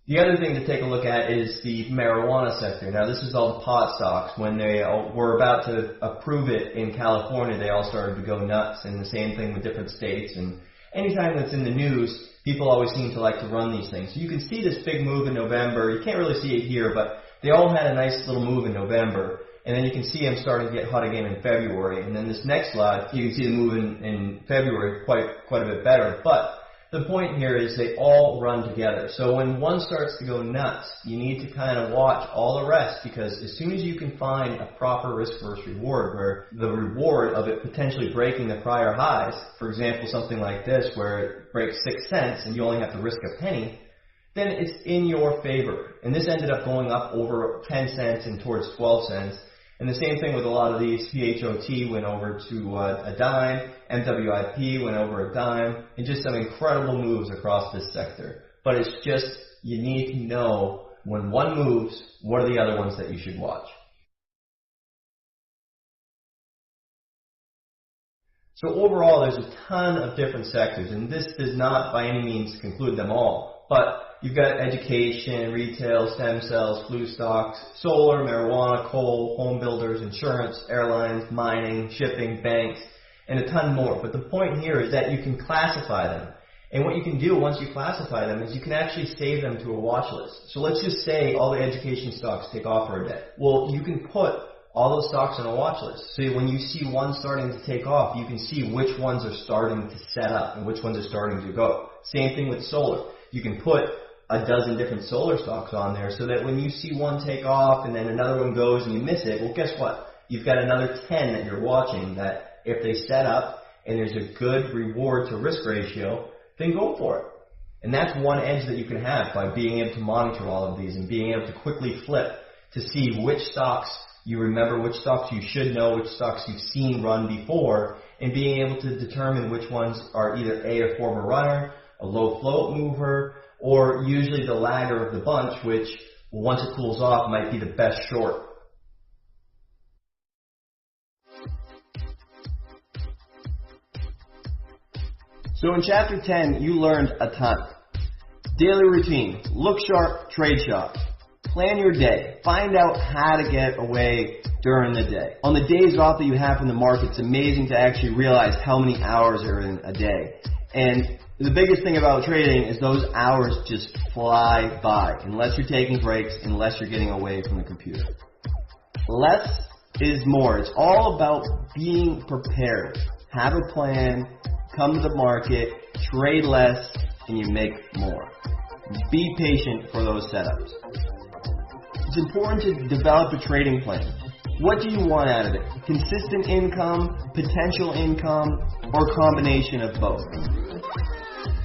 The other thing to take a look at is the marijuana sector. Now this is all the pot stocks. When they were about to approve it in California, they all started to go nuts, and the same thing with different states. And anytime that's in the news, people always seem to like to run these things. So you can see this big move in November. You can't really see it here, but they all had a nice little move in November. And then you can see them starting to get hot again in February. And then this next slide, you can see the move in February quite a bit better. But the point here is they all run together. So when one starts to go nuts, you need to kind of watch all the rest, because as soon as you can find a proper risk versus reward, where the reward of it potentially breaking the prior highs, for example, something like this where it breaks 6 cents and you only have to risk a penny, then it's in your favor. And this ended up going up over 10 cents and towards 12 cents. And the same thing with a lot of these. PHOT went over to a dime, MWIP went over a dime, and just some incredible moves across this sector. But it's just, you need to know when one moves, what are the other ones that you should watch. So overall, there's a ton of different sectors, and this does not by any means conclude them all. But you've got education, retail, stem cells, flu stocks, solar, marijuana, coal, home builders, insurance, airlines, mining, shipping, banks, and a ton more. But the point here is that you can classify them. And what you can do once you classify them is you can actually save them to a watch list. So let's just say all the education stocks take off for a day. Well, you can put all those stocks on a watch list. So when you see one starting to take off, you can see which ones are starting to set up and which ones are starting to go. Same thing with solar. You can put a dozen different solar stocks on there so that when you see one take off and then another one goes and you miss it, well, guess what? You've got another 10 that you're watching that if they set up and there's a good reward to risk ratio, then go for it. And that's one edge that you can have by being able to monitor all of these and being able to quickly flip to see which stocks you remember, which stocks you should know, which stocks you've seen run before, and being able to determine which ones are either a former runner, a low float mover, or usually the lagger of the bunch, which once it cools off might be the best short. So in chapter 10, you learned a ton. Daily routine, look sharp, trade sharp. Plan your day. Find out how to get away during the day. On the days off that you have from the market, it's amazing to actually realize how many hours are in a day. And the biggest thing about trading is those hours just fly by, unless you're taking breaks, unless you're getting away from the computer. Less is more. It's all about being prepared. Have a plan, come to the market, trade less, and you make more. Be patient for those setups. It's important to develop a trading plan. What do you want out of it? Consistent income, potential income, or combination of both?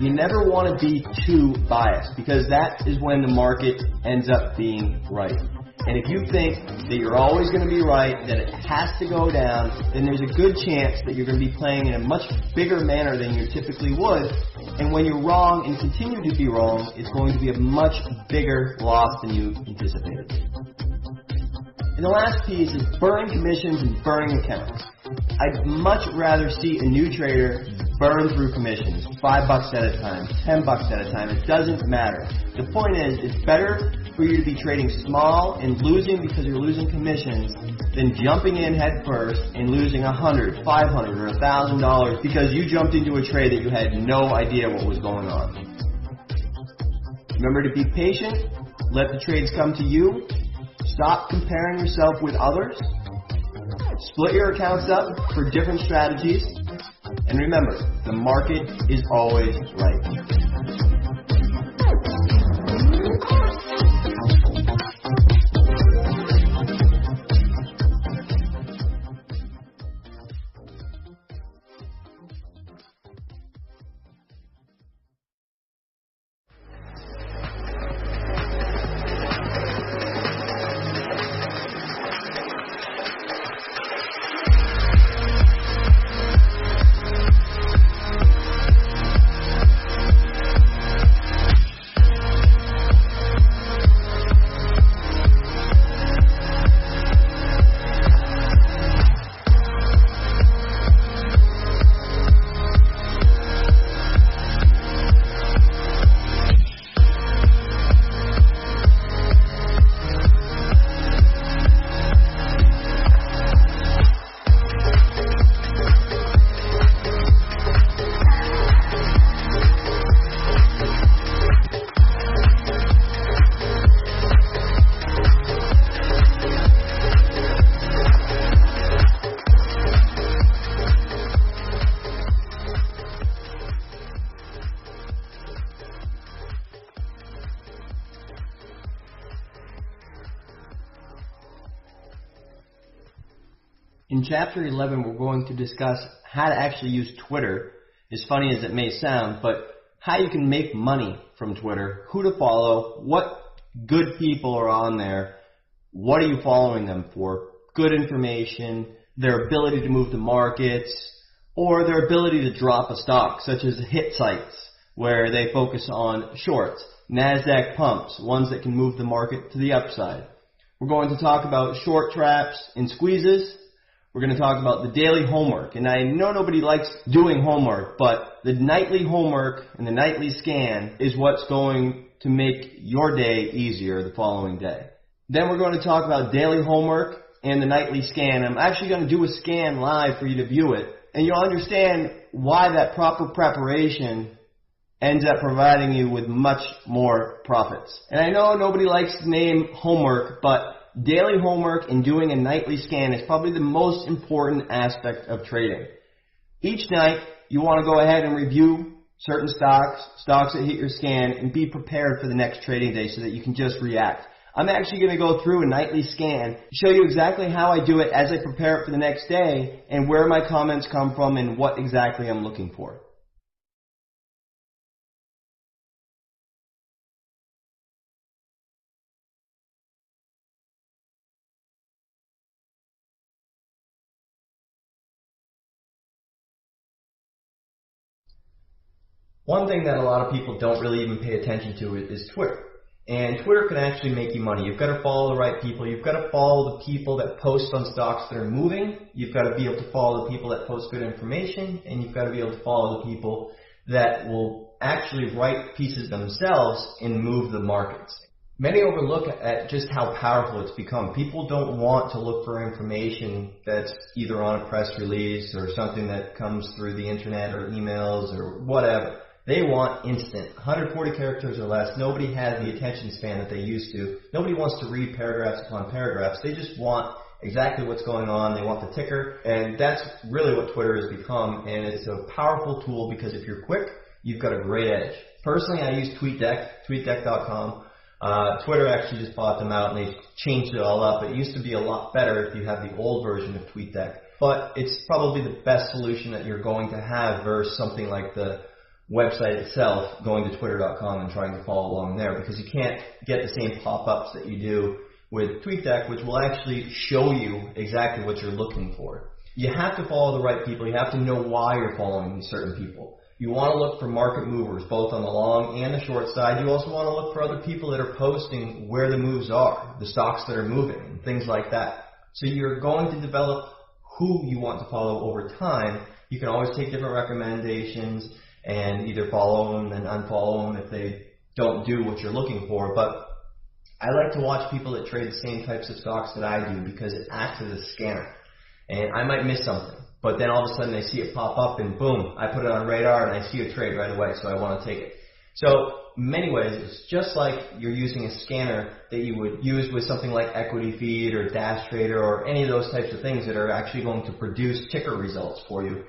You never want to be too biased, because that is when the market ends up being right. And if you think that you're always going to be right, that it has to go down, then there's a good chance that you're going to be playing in a much bigger manner than you typically would. And when you're wrong and continue to be wrong, it's going to be a much bigger loss than you anticipated. And the last piece is burning commissions and burning accounts. I'd much rather see a new trader burn through commissions, $5 at a time, $10 at a time. It doesn't matter. The point is, it's better for you to be trading small and losing because you're losing commissions than jumping in head first and losing $100, $500, or $1,000 because you jumped into a trade that you had no idea what was going on. Remember to be patient. Let the trades come to you. Stop comparing yourself with others. Split your accounts up for different strategies. And remember, the market is always right. In Chapter 11, we're going to discuss how to actually use Twitter, as funny as it may sound, but how you can make money from Twitter, who to follow, what good people are on there, what are you following them for, good information, their ability to move the markets, or their ability to drop a stock, such as hit sites, where they focus on shorts, NASDAQ pumps, ones that can move the market to the upside. We're going to talk about short traps and squeezes. We're going to talk about the daily homework. And I know nobody likes doing homework, but the nightly homework and the nightly scan is what's going to make your day easier the following day. Then we're going to talk about daily homework and the nightly scan. I'm actually going to do a scan live for you to view it. And you'll understand why that proper preparation ends up providing you with much more profits. And I know nobody likes the name homework, but daily homework and doing a nightly scan is probably the most important aspect of trading. Each night, you want to go ahead and review certain stocks that hit your scan, and be prepared for the next trading day so that you can just react. I'm actually going to go through a nightly scan, show you exactly how I do it as I prepare it for the next day, and where my comments come from and what exactly I'm looking for. One thing that a lot of people don't really even pay attention to is Twitter. And Twitter can actually make you money. You've got to follow the right people. You've got to follow the people that post on stocks that are moving. You've got to be able to follow the people that post good information. And you've got to be able to follow the people that will actually write pieces themselves and move the markets. Many overlook at just how powerful it's become. People don't want to look for information that's either on a press release or something that comes through the internet or emails or whatever. They want instant, 140 characters or less. Nobody has the attention span that they used to. Nobody wants to read paragraphs upon paragraphs. They just want exactly what's going on. They want the ticker, and that's really what Twitter has become, and it's a powerful tool because if you're quick, you've got a great edge. Personally, I use TweetDeck, tweetdeck.com. Twitter actually just bought them out, and they changed it all up. It used to be a lot better if you have the old version of TweetDeck, but it's probably the best solution that you're going to have versus something like the website itself, going to twitter.com and trying to follow along there, because you can't get the same pop-ups that you do with TweetDeck, which will actually show you exactly what you're looking for. You have to follow the right people. You have to know why you're following these certain people. You want to look for market movers, both on the long and the short side. You also want to look for other people that are posting where the moves are, the stocks that are moving, and things like that. So you're going to develop who you want to follow over time. You can always take different recommendations and either follow them and unfollow them if they don't do what you're looking for. But I like to watch people that trade the same types of stocks that I do because it acts as a scanner. And I might miss something, but then all of a sudden I see it pop up and boom, I put it on radar and I see a trade right away, so I want to take it. So in many ways, it's just like you're using a scanner that you would use with something like Equity Feed or Dash Trader or any of those types of things that are actually going to produce ticker results for you.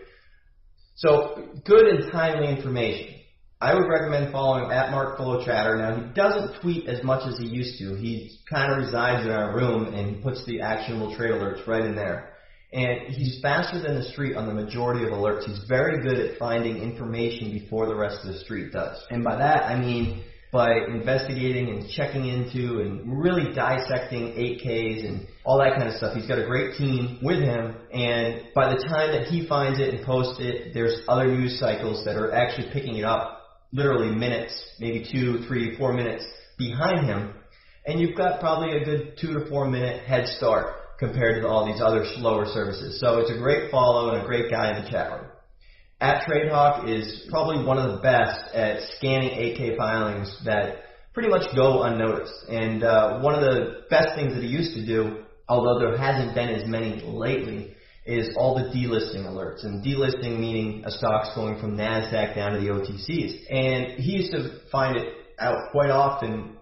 So, good and timely information. I would recommend following @MarkFlowChatter. Now, he doesn't tweet as much as he used to. He kind of resides in our room and he puts the actionable trade alerts right in there. And he's faster than the street on the majority of alerts. He's very good at finding information before the rest of the street does. And by that, I mean by investigating and checking into and really dissecting 8Ks and all that kind of stuff. He's got a great team with him, and by the time that he finds it and posts it, there's other news cycles that are actually picking it up literally minutes, maybe 2, 3, 4 minutes behind him, and you've got probably a good 2 to 4 minute head start compared to all these other slower services. So it's a great follow and a great guy in the chat room. @TradeHawk is probably one of the best at scanning 8K filings that pretty much go unnoticed. And one of the best things that he used to do, although there hasn't been as many lately, is all the delisting alerts. And delisting meaning a stock's going from NASDAQ down to the OTCs. And he used to find it out quite often,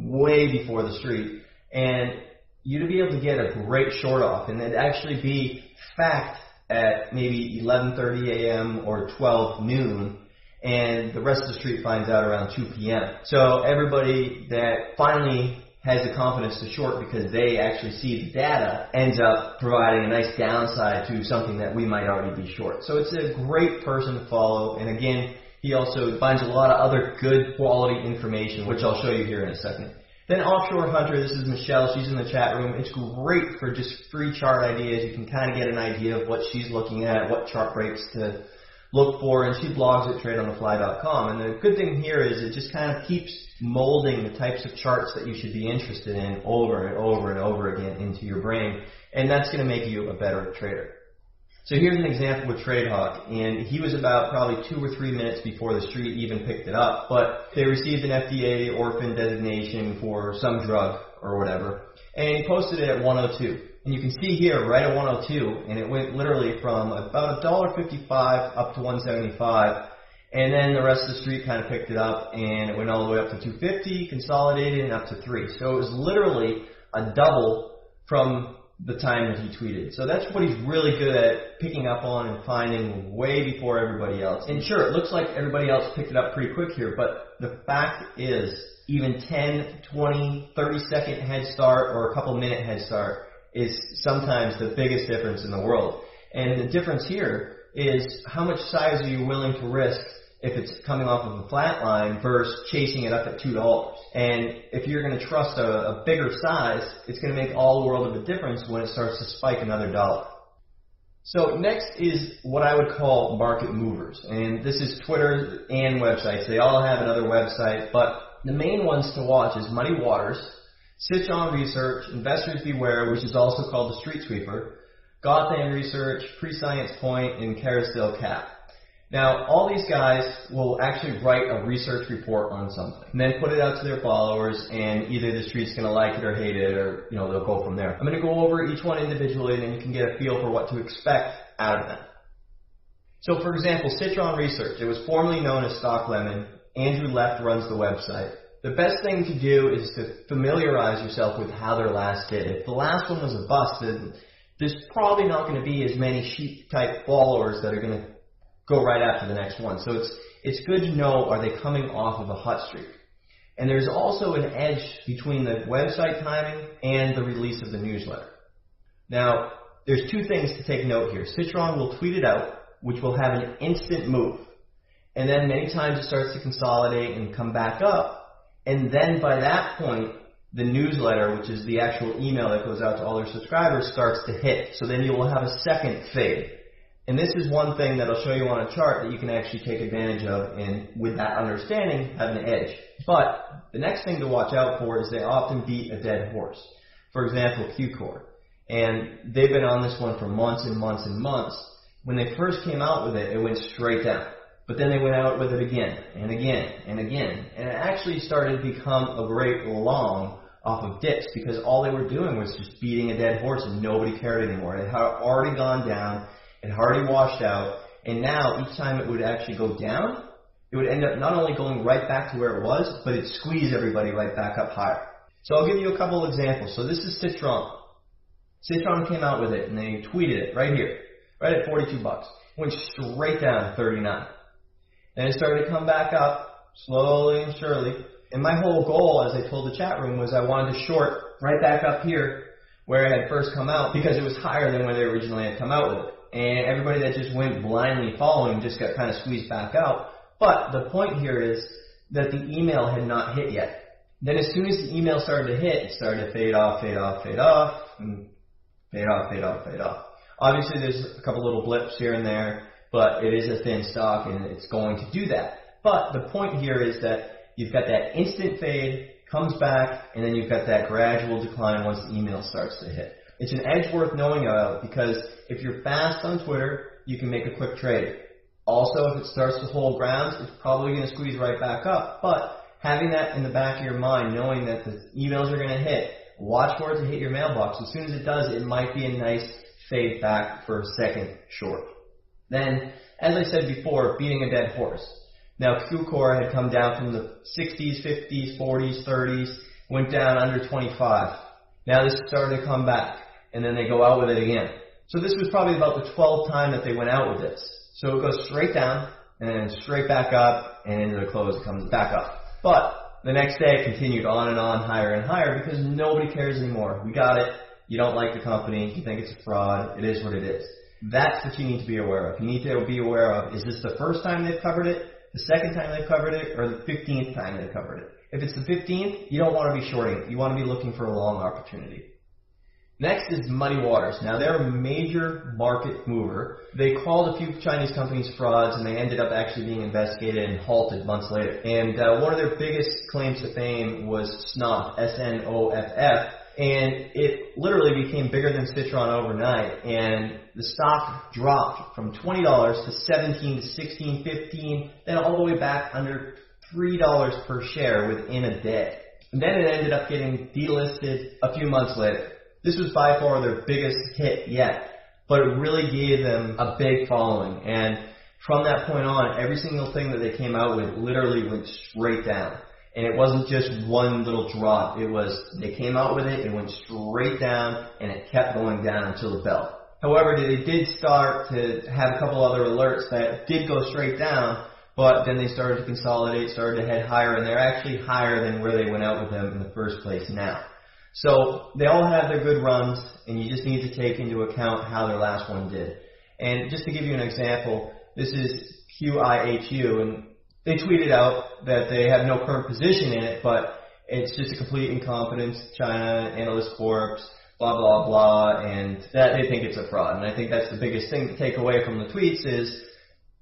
way before the street. And you'd be able to get a great short off, and it'd actually be fact at maybe 11:30 a.m. or 12 noon, and the rest of the street finds out around 2 p.m. So everybody that finally has the confidence to short because they actually see the data ends up providing a nice downside to something that we might already be short. So it's a great person to follow, and again, he also finds a lot of other good quality information, which I'll show you here in a second. Then Offshore Hunter, this is Michelle, she's in the chat room. It's great for just free chart ideas. You can kind of get an idea of what she's looking at, what chart breaks to look for, and she blogs at tradeonthefly.com. And the good thing here is it just kind of keeps molding the types of charts that you should be interested in over and over and over again into your brain, and that's going to make you a better trader. So here's an example with TradeHawk, and he was about probably 2 or 3 minutes before the street even picked it up, but they received an FDA orphan designation for some drug or whatever, and he posted it at 102. And you can see here, right at 102, and it went literally from about $1.55 up to 175, and then the rest of the street kind of picked it up, and it went all the way up to 250, consolidated, and up to 3. So it was literally a double from the time that he tweeted. So that's what he's really good at, picking up on and finding way before everybody else. And sure, it looks like everybody else picked it up pretty quick here, but the fact is even 10, 20, 30-second head start or a couple minute head start is sometimes the biggest difference in the world. And the difference here is how much size are you willing to risk if it's coming off of a flat line versus chasing it up at $2. And if you're going to trust a bigger size, it's going to make all the world of a difference when it starts to spike another $1. So next is what I would call market movers, and this is Twitter and websites. They all have another website, but the main ones to watch is Muddy Waters, Citron Research, Investors Beware, which is also called the Street Sweeper, Gotham Research, Pre-Science Point, and Carousel Cap. Now, all these guys will actually write a research report on something and then put it out to their followers, and either the street's going to like it or hate it, or they'll go from there. I'm going to go over each one individually, and then you can get a feel for what to expect out of them. So, for example, Citron Research. It was formerly known as Stock Lemon. Andrew Left runs the website. The best thing to do is to familiarize yourself with how their last did. If the last one was a bust, then there's probably not going to be as many sheep-type followers that are going to go right after the next one. So it's good to know, are they coming off of a hot streak? And there's also an edge between the website timing and the release of the newsletter. Now, there's two things to take note here. Citron will tweet it out, which will have an instant move. And then many times it starts to consolidate and come back up. And then by that point, the newsletter, which is the actual email that goes out to all their subscribers, starts to hit. So then you will have a second fade. And this is one thing that I'll show you on a chart that you can actually take advantage of, and with that understanding, have an edge. But the next thing to watch out for is they often beat a dead horse. For example, Q-Core. And they've been on this one for months and months and months. When they first came out with it, it went straight down. But then they went out with it again and again and again. And it actually started to become a great long off of dips, because all they were doing was just beating a dead horse and nobody cared anymore. It had already gone down. It had already washed out, and now each time it would actually go down, it would end up not only going right back to where it was, but it'd squeeze everybody right back up higher. So I'll give you a couple of examples. So this is Citron. Citron came out with it, and they tweeted it right here, right at 42 bucks. Went straight down to 39. Then it started to come back up, slowly and surely. And my whole goal, as I told the chat room, was I wanted to short right back up here where it had first come out, because it was higher than where they originally had come out with it. And everybody that just went blindly following just got kind of squeezed back out. But the point here is that the email had not hit yet. Then as soon as the email started to hit, it started to fade off, fade off, fade off, and fade off, fade off, fade off. Obviously there's a couple little blips here and there, but it is a thin stock and it's going to do that. But the point here is that you've got that instant fade, comes back, and then you've got that gradual decline once the email starts to hit. It's an edge worth knowing about, because if you're fast on Twitter, you can make a quick trade. Also, if it starts to hold ground, it's probably going to squeeze right back up. But having that in the back of your mind, knowing that the emails are going to hit, watch for it to hit your mailbox. As soon as it does, it might be a nice fade back for a second short. Then, as I said before, beating a dead horse. Now, Q-Core had come down from the 60s, 50s, 40s, 30s, went down under 25. Now this started to come back, and then they go out with it again. So this was probably about the 12th time that they went out with this. So it goes straight down, and then straight back up, and into the close it comes back up. But the next day it continued on and on, higher and higher, because nobody cares anymore. We got it. You don't like the company. You think it's a fraud. It is what it is. That's what you need to be aware of. You need to be aware of, is this the first time they've covered it, the second time they've covered it, or the 15th time they've covered it? If it's the 15th, you don't want to be shorting it. You want to be looking for a long opportunity. Next is Muddy Waters. Now, they're a major market mover. They called a few Chinese companies frauds, and they ended up actually being investigated and halted months later. And one of their biggest claims to fame was SNOFF, S-N-O-F-F, and it literally became bigger than Citron overnight, and the stock dropped from $20 to $17 to $16, $15, then all the way back under $3 per share within a day. And then it ended up getting delisted a few months later. This was by far their biggest hit yet, but it really gave them a big following. And from that point on, every single thing that they came out with literally went straight down. And it wasn't just one little drop. It was, they came out with it, it went straight down, and it kept going down until the bell. However, they did start to have a couple other alerts that did go straight down, but then they started to consolidate, started to head higher, and they're actually higher than where they went out with them in the first place now. So they all have their good runs, and you just need to take into account how their last one did. And just to give you an example, this is QIHU, and they tweeted out that they have no current position in it, but it's just a complete incompetence, China Analyst Corp, blah, blah, blah, and that they think it's a fraud. And I think that's the biggest thing to take away from the tweets is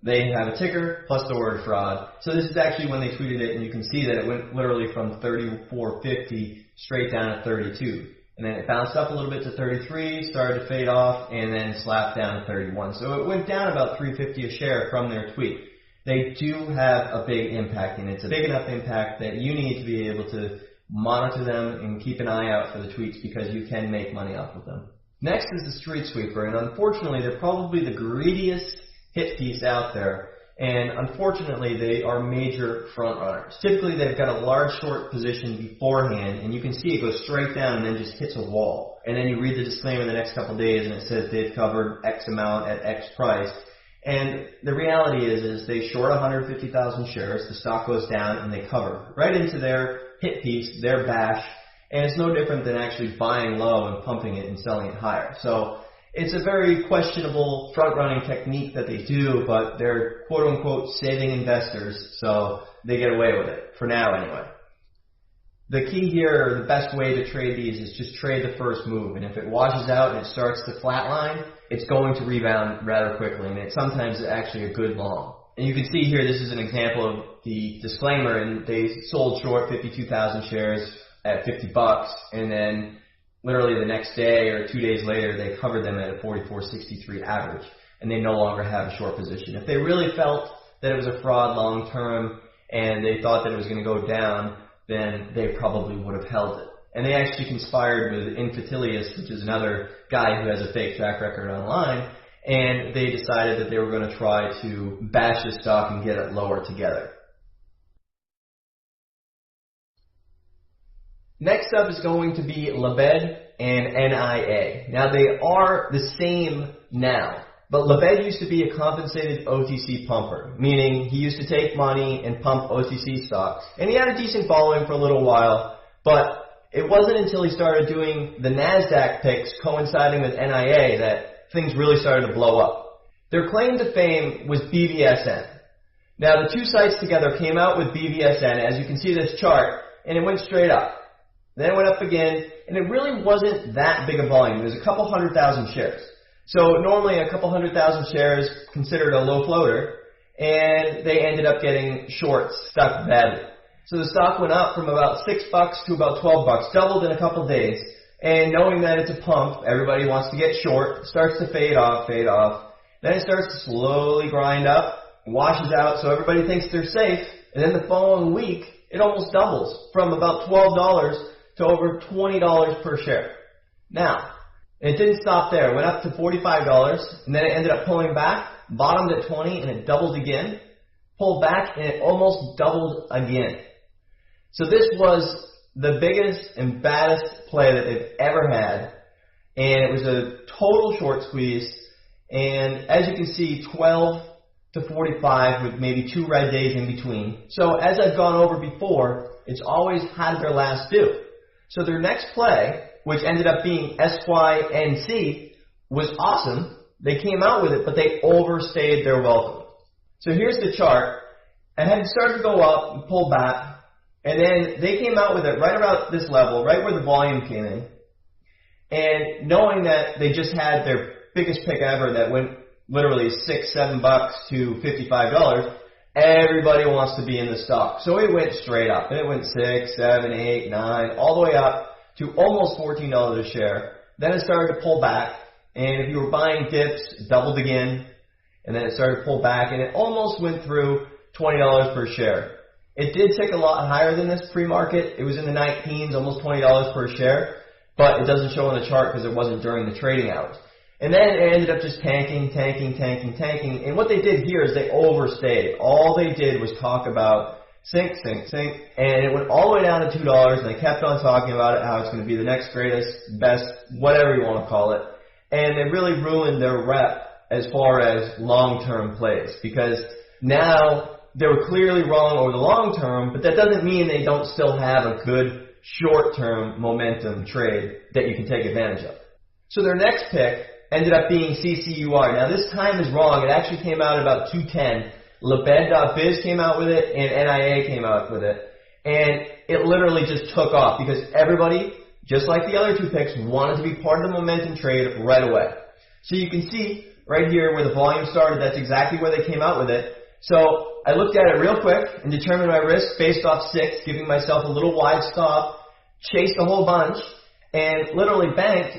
they have a ticker plus the word fraud. So this is actually when they tweeted it, and you can see that it went literally from 34.50 straight down to 32. And then it bounced up a little bit to 33, started to fade off, and then slapped down to 31. So it went down about $3.50 a share from their tweet. They do have a big impact, and it's a big enough impact that you need to be able to monitor them and keep an eye out for the tweets because you can make money off of them. Next is the street sweeper, and unfortunately they're probably the greediest hit piece out there, and unfortunately they are major front runners. Typically they've got a large short position beforehand, and you can see it goes straight down and then just hits a wall. And then you read the disclaimer the next couple of days and it says they've covered X amount at X price. And the reality is they short 150,000 shares, the stock goes down, and they cover right into their hit piece, their bash, and it's no different than actually buying low and pumping it and selling it higher. So it's a very questionable front-running technique that they do, but they're quote-unquote saving investors, so they get away with it, for now anyway. The key here, or the best way to trade these, is just trade the first move, and if it washes out and it starts to flatline, it's going to rebound rather quickly, and it sometimes is actually a good long. And you can see here, this is an example of the disclaimer, and they sold short 52,000 shares at $50, and then literally the next day or 2 days later, they covered them at a 44.63 average, and they no longer have a short position. If they really felt that it was a fraud long term and they thought that it was going to go down, then they probably would have held it. And they actually conspired with Infitilius, which is another guy who has a fake track record online, and they decided that they were going to try to bash the stock and get it lower together. Next up is going to be Labed and NIA. Now they are the same now, but Labed used to be a compensated OTC pumper, meaning he used to take money and pump OTC stocks. And he had a decent following for a little while, but it wasn't until he started doing the NASDAQ picks coinciding with NIA that things really started to blow up. Their claim to fame was BVSN. Now the two sites together came out with BVSN, as you can see this chart, and it went straight up. Then it went up again, and it really wasn't that big a volume. It was a couple 100,000 shares. So normally a couple 100,000 shares considered a low floater, and they ended up getting shorts stuck badly. So the stock went up from about $6 to about $12, doubled in a couple days. And knowing that it's a pump, everybody wants to get short, starts to fade off. Then it starts to slowly grind up, washes out, so everybody thinks they're safe. And then the following week, it almost doubles from about $12 to over $20 per share. Now, it didn't stop there. It went up to $45, and then it ended up pulling back, bottomed at 20, and it doubled again, pulled back, and it almost doubled again. So this was the biggest and baddest play that they've ever had, and it was a total short squeeze, and as you can see, 12 to 45 with maybe 2 red days in between. So as I've gone over before, it's always had their last due. So their next play, which ended up being SYNC, was awesome. They came out with it, but they overstayed their welcome. So here's the chart. It had started to go up and pull back, and then they came out with it right about this level, right where the volume came in. And knowing that they just had their biggest pick ever that went literally $6, $7 to $55, everybody wants to be in the stock. So it went straight up. And it went 6, 7, 8, 9, all the way up to almost $14 a share. Then it started to pull back. And if you were buying dips, it doubled again. And then it started to pull back. And it almost went through $20 per share. It did tick a lot higher than this pre-market. It was in the 19s, almost $20 per share. But it doesn't show on the chart because it wasn't during the trading hours. And then it ended up just tanking. And what they did here is they overstayed. All they did was talk about sink. And it went all the way down to $2, and they kept on talking about it, how it's going to be the next greatest, best, whatever you want to call it. And they really ruined their rep as far as long-term plays, because now they were clearly wrong over the long term, but that doesn't mean they don't still have a good short-term momentum trade that you can take advantage of. So their next pick ended up being CCUR. Now this time is wrong. It actually came out about 210. Labed.biz came out with it, and NIA came out with it. And it literally just took off because everybody just like the other two picks, wanted to be part of the momentum trade right away. So you can see right here where the volume started, that's exactly where they came out with it. So I looked at it real quick and determined my risk based off 6, giving myself a little wide stop, chased a whole bunch, and literally banked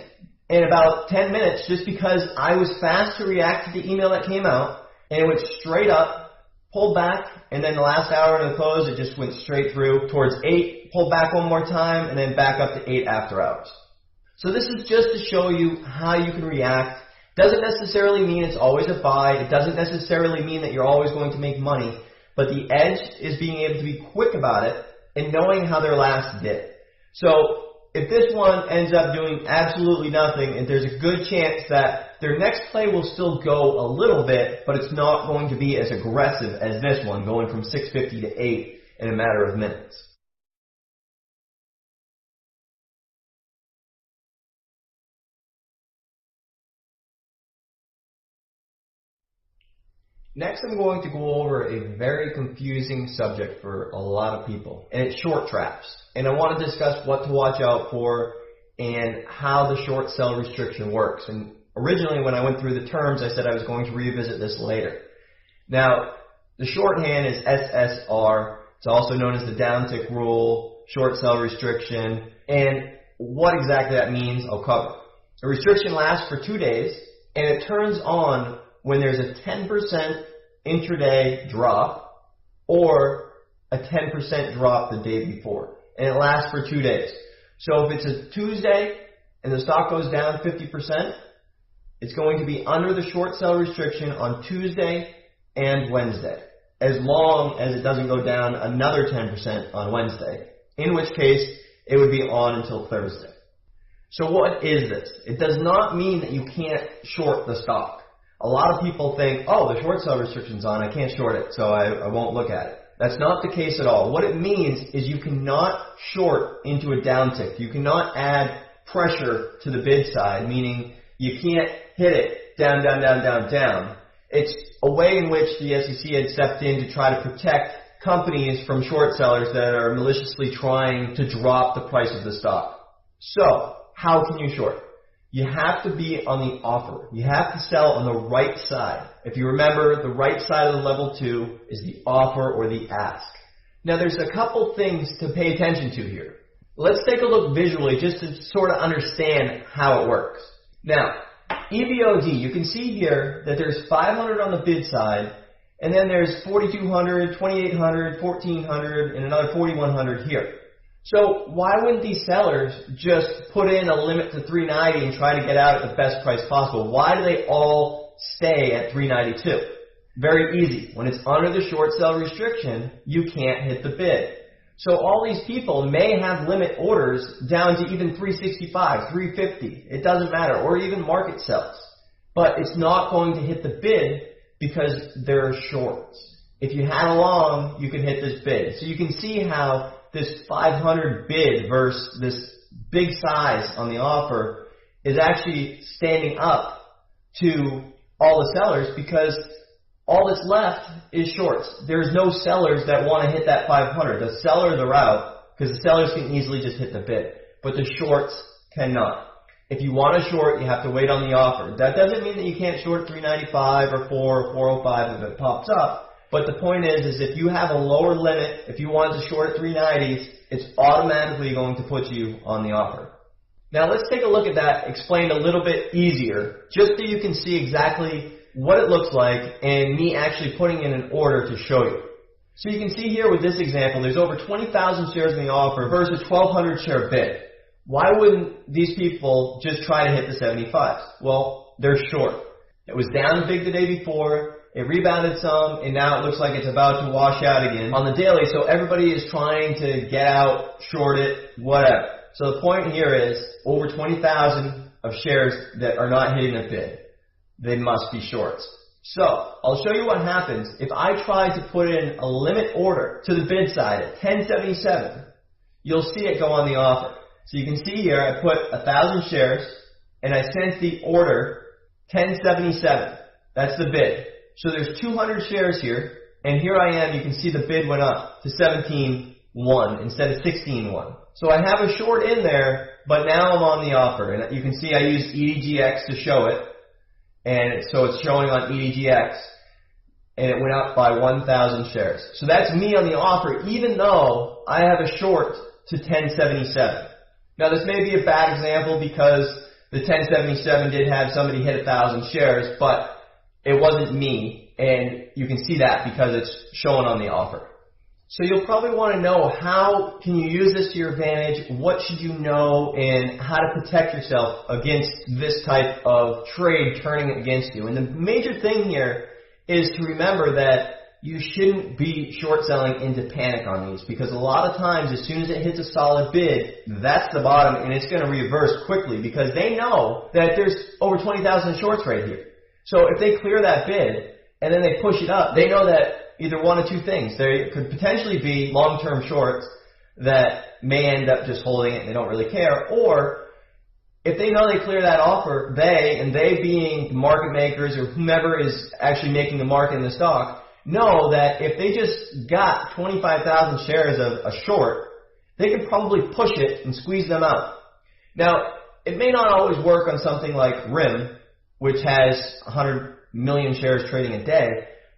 in about 10 minutes just because I was fast to react to the email that came out, and it went straight up, pulled back, and then the last hour of the close, it just went straight through towards 8, pulled back one more time, and then back up to 8 after hours. So this is just to show you how you can react. Doesn't necessarily mean it's always a buy. It doesn't necessarily mean that you're always going to make money. But the edge is being able to be quick about it and knowing how their last did. So if this one ends up doing absolutely nothing, and there's a good chance that their next play will still go a little bit, but it's not going to be as aggressive as this one, going from 650 to 8 in a matter of minutes. Next, I'm going to go over a very confusing subject for a lot of people, and it's short traps. And I want to discuss what to watch out for and how the short sell restriction works. And originally, when I went through the terms, I said I was going to revisit this later. Now, the shorthand is SSR. It's also known as the downtick rule, short sell restriction, and what exactly that means, I'll cover. The restriction lasts for 2 days, and it turns on when there's a 10% intraday drop or a 10% drop the day before. And it lasts for 2 days. So if it's a Tuesday and the stock goes down 50%, it's going to be under the short sell restriction on Tuesday and Wednesday, as long as it doesn't go down another 10% on Wednesday, in which case it would be on until Thursday. So what is this? It does not mean that you can't short the stock. A lot of people think, oh, the short sell restriction's on, I can't short it, so I won't look at it. That's not the case at all. What it means is you cannot short into a downtick. You cannot add pressure to the bid side, meaning you can't hit it down, down, down, down, down. It's a way in which the SEC had stepped in to try to protect companies from short sellers that are maliciously trying to drop the price of the stock. So, how can you short? You have to be on the offer. You have to sell on the right side. If you remember, the right side of the level 2 is the offer or the ask. Now there's a couple things to pay attention to here. Let's take a look visually just to sort of understand how it works. Now, EVOD, you can see here that there's 500 on the bid side, and then there's 4,200, 2,800, 1,400, and another 4,100 here. So why wouldn't these sellers just put in a limit to 390 and try to get out at the best price possible? Why do they all stay at 392? Very easy. When it's under the short sell restriction, you can't hit the bid. So all these people may have limit orders down to even 365, 350. It doesn't matter, or even market sells. But it's not going to hit the bid because they're shorts. If you had a long, you could hit this bid. So you can see how this 500 bid versus this big size on the offer is actually standing up to all the sellers because all that's left is shorts. There's no sellers that want to hit that 500. The sellers are out because the sellers can easily just hit the bid, but the shorts cannot. If you want to short, you have to wait on the offer. That doesn't mean that you can't short 395 or 4 or 405 if it pops up. But the point is if you have a lower limit, if you want to short at 390s, it's automatically going to put you on the offer. Now let's take a look at that explained a little bit easier, just so you can see exactly what it looks like and me actually putting in an order to show you. So you can see here with this example, there's over 20,000 shares in the offer versus 1,200 share bid. Why wouldn't these people just try to hit the 75s? Well, they're short. It was down big the day before. It rebounded some, and now it looks like it's about to wash out again on the daily, so everybody is trying to get out, short it, whatever. So the point here is over 20,000 of shares that are not hitting a bid. They must be shorts. So I'll show you what happens if I try to put in a limit order to the bid side at 1077. You'll see it go on the offer. So you can see here I put 1,000 shares, and I sent the order 1077. That's the bid. So there's 200 shares here, and here I am, you can see the bid went up to 17 15.1 instead of 16.1. So I have a short in there, but now I'm on the offer. And you can see I used EDGX to show it. And so it's showing on EDGX. And it went up by 1,000 shares. So that's me on the offer, even though I have a short to 1077. Now this may be a bad example because the 1077 did have somebody hit 1,000 shares, but it wasn't me, and you can see that because it's shown on the offer. So you'll probably want to know, how can you use this to your advantage, what should you know, and how to protect yourself against this type of trade turning against you. And the major thing here is to remember that you shouldn't be short selling into panic on these, because a lot of times as soon as it hits a solid bid, that's the bottom, and it's going to reverse quickly because they know that there's over 20,000 shorts right here. So if they clear that bid and then they push it up, they know that either one of two things. There could potentially be long-term shorts that may end up just holding it and they don't really care, or if they know they clear that offer, they being market makers or whomever is actually making the market in the stock, know that if they just got 25,000 shares of a short, they could probably push it and squeeze them out. Now, it may not always work on something like RIM, which has 100 million shares trading a day.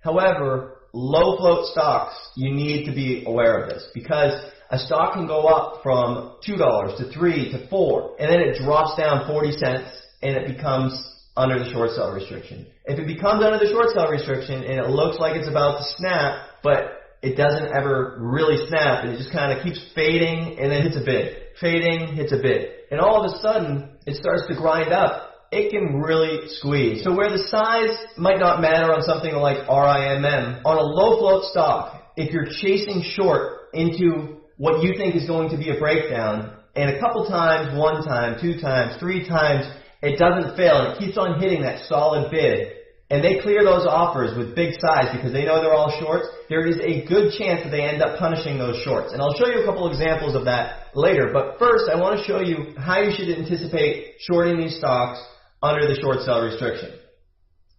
However, low float stocks, you need to be aware of this, because a stock can go up from $2 to $3 to $4, and then it drops down 40 cents and it becomes under the short sell restriction. If it becomes under the short sell restriction and it looks like it's about to snap, but it doesn't ever really snap, and it just kind of keeps fading and then hits a bid, fading, hits a bid, and all of a sudden it starts to grind up, it can really squeeze. So where the size might not matter on something like RIMM, on a low float stock, if you're chasing short into what you think is going to be a breakdown, and a couple times, one time, two times, three times, it doesn't fail and it keeps on hitting that solid bid, and they clear those offers with big size because they know they're all shorts, there is a good chance that they end up punishing those shorts. And I'll show you a couple examples of that later, but first I want to show you how you should anticipate shorting these stocks under the short sell restriction.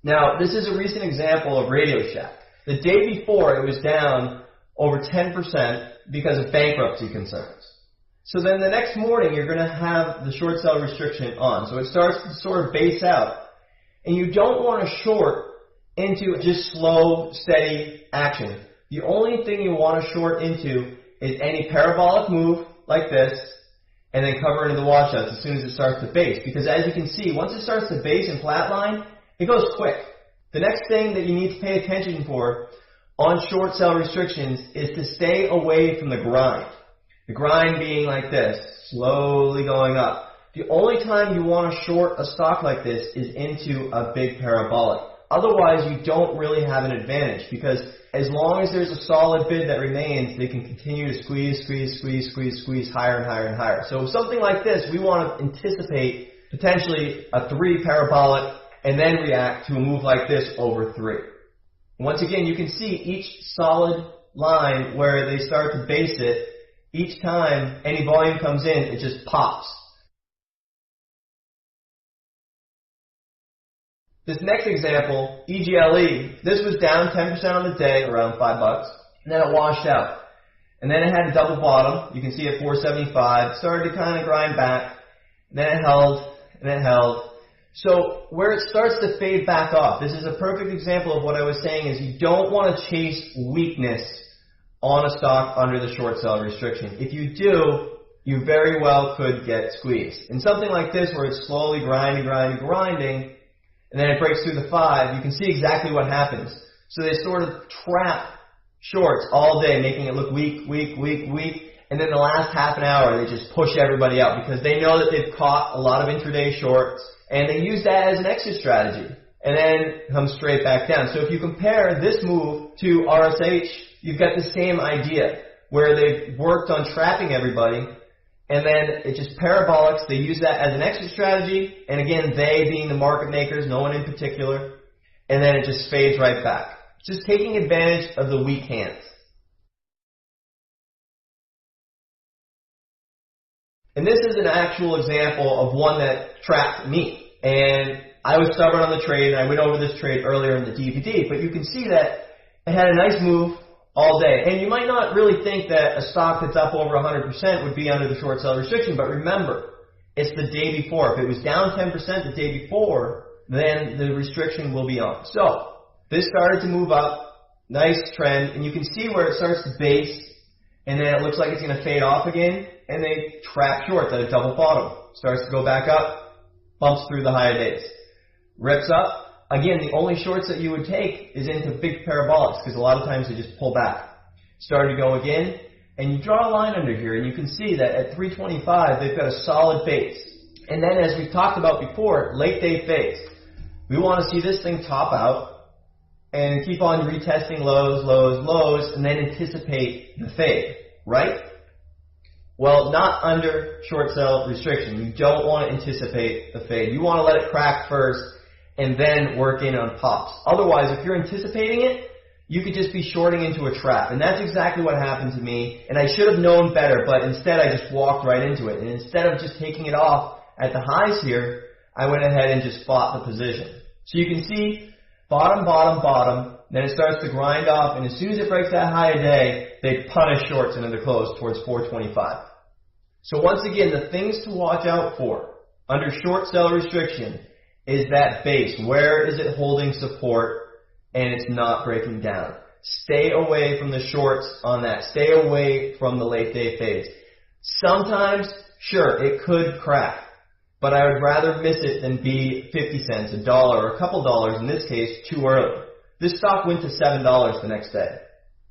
Now, this is a recent example of Radio Shack. The day before, it was down over 10% because of bankruptcy concerns. So then the next morning, you're going to have the short sell restriction on. So it starts to sort of base out. And you don't want to short into just slow, steady action. The only thing you want to short into is any parabolic move like this, and then cover into the washouts as soon as it starts to base. Because as you can see, once it starts to base and flatline, it goes quick. The next thing that you need to pay attention for on short sell restrictions is to stay away from the grind. The grind being like this, slowly going up. The only time you want to short a stock like this is into a big parabolic. Otherwise, you don't really have an advantage, because as long as there's a solid bid that remains, they can continue to squeeze higher and higher and higher. So something like this, we want to anticipate potentially a 3 parabolic and then react to a move like this over 3. Once again, you can see each solid line where they start to base it, each time any volume comes in, it just pops. This next example, EGLE, this was down 10% on the day, around $5, and then it washed out. And then it had a double bottom, you can see at 475, started to kind of grind back, and then it held, and it held. So where it starts to fade back off, this is a perfect example of what I was saying, is you don't want to chase weakness on a stock under the short sell restriction. If you do, you very well could get squeezed. And something like this where it's slowly grinding, and then it breaks through the 5, you can see exactly what happens. So they sort of trap shorts all day, making it look weak, and then the last half an hour they just push everybody out because they know that they've caught a lot of intraday shorts, and they use that as an exit strategy, and then come straight back down. So if you compare this move to RSH, you've got the same idea, where they've worked on trapping everybody, and then it just parabolics. They use that as an exit strategy, and again, they being the market makers, no one in particular, and then it just fades right back. Just taking advantage of the weak hands. And this is an actual example of one that trapped me. And I was stubborn on the trade, and I went over this trade earlier in the DVD, but you can see that it had a nice move all day. And you might not really think that a stock that's up over 100% would be under the short sell restriction, but remember, it's the day before. If it was down 10% the day before, then the restriction will be on. So, this started to move up, nice trend, and you can see where it starts to base, and then it looks like it's going to fade off again, and they trap shorts at a double bottom. Starts to go back up, bumps through the high days. Rips up. Again, the only shorts that you would take is into big parabolics, because a lot of times they just pull back. Started to go again, and you draw a line under here, and you can see that at 325, they've got a solid base. And then, as we talked about before, late day phase. We want to see this thing top out and keep on retesting lows, lows, lows, and then anticipate the fade, right? Well, not under short sell restriction. You don't want to anticipate the fade. You want to let it crack first and then work in on pops. Otherwise, if you're anticipating it, you could just be shorting into a trap. And that's exactly what happened to me. And I should have known better, but instead I just walked right into it. And instead of just taking it off at the highs here, I went ahead and just fought the position. So you can see bottom, bottom, bottom. Then it starts to grind off. And as soon as it breaks that high a day, they punish shorts into the close towards 425. So once again, the things to watch out for under short sell restriction is that base. Where is it holding support and it's not breaking down? Stay away from the shorts on that. Stay away from the late day phase. Sometimes, sure, it could crack, but I would rather miss it than be 50 cents, $1, or a couple dollars, in this case, too early. This stock went to $7 the next day.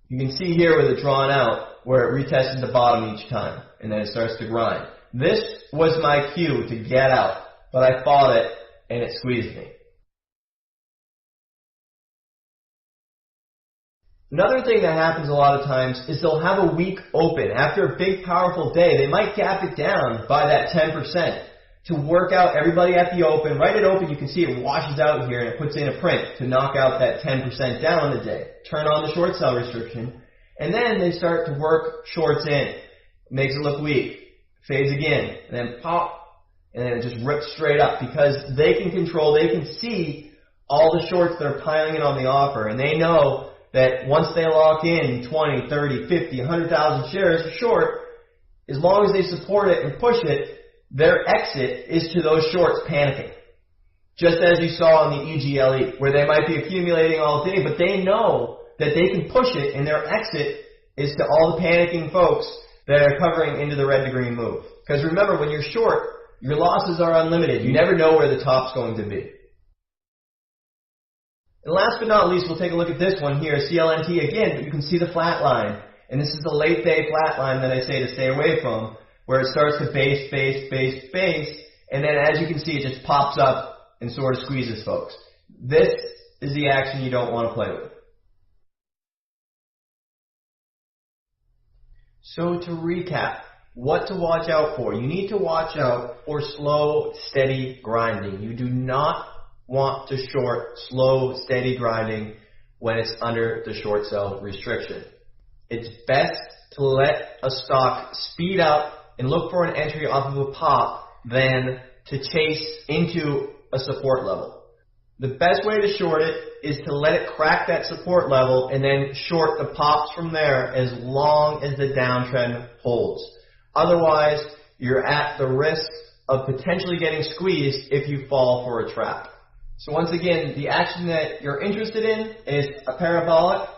You can see here with it drawn out where it retested the bottom each time, and then it starts to grind. This was my cue to get out, but I fought it, and it squeezed me. Another thing that happens a lot of times is they'll have a weak open. After a big, powerful day, they might gap it down by that 10% to work out everybody at the open. Right at open, you can see it washes out here, and it puts in a print to knock out that 10% down on the day. Turn on the short sell restriction, and then they start to work shorts in. Makes it look weak. Fades again, and then pop, and then it just rips straight up because they can control, they can see all the shorts that are piling in on the offer, and they know that once they lock in 20, 30, 50, 100,000 shares short, as long as they support it and push it, their exit is to those shorts panicking. Just as you saw on the EGLE, where they might be accumulating all day, but they know that they can push it, and their exit is to all the panicking folks that are covering into the red to green move. Because remember, when you're short, your losses are unlimited. You never know where the top's going to be. And last but not least, we'll take a look at this one here, CLNT again, but you can see the flat line. And this is the late day flat line that I say to stay away from, where it starts to base, base, base, base, and then as you can see, it just pops up and sort of squeezes folks. This is the action you don't want to play with. So to recap, what to watch out for. You need to watch out for slow, steady grinding. You do not want to short slow, steady grinding when it's under the short sell restriction. It's best to let a stock speed up and look for an entry off of a pop than to chase into a support level. The best way to short it is to let it crack that support level and then short the pops from there as long as the downtrend holds. Otherwise, you're at the risk of potentially getting squeezed if you fall for a trap. So once again, the action that you're interested in is a parabolic.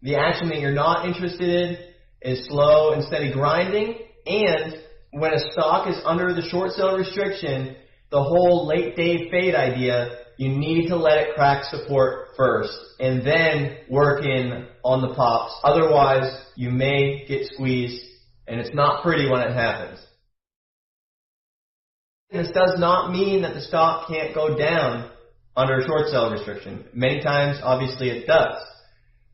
The action that you're not interested in is slow and steady grinding. And when a stock is under the short sell restriction, the whole late day fade idea, you need to let it crack support first and then work in on the pops. Otherwise, you may get squeezed, and it's not pretty when it happens. This does not mean that the stock can't go down under a short sell restriction. Many times, obviously, it does.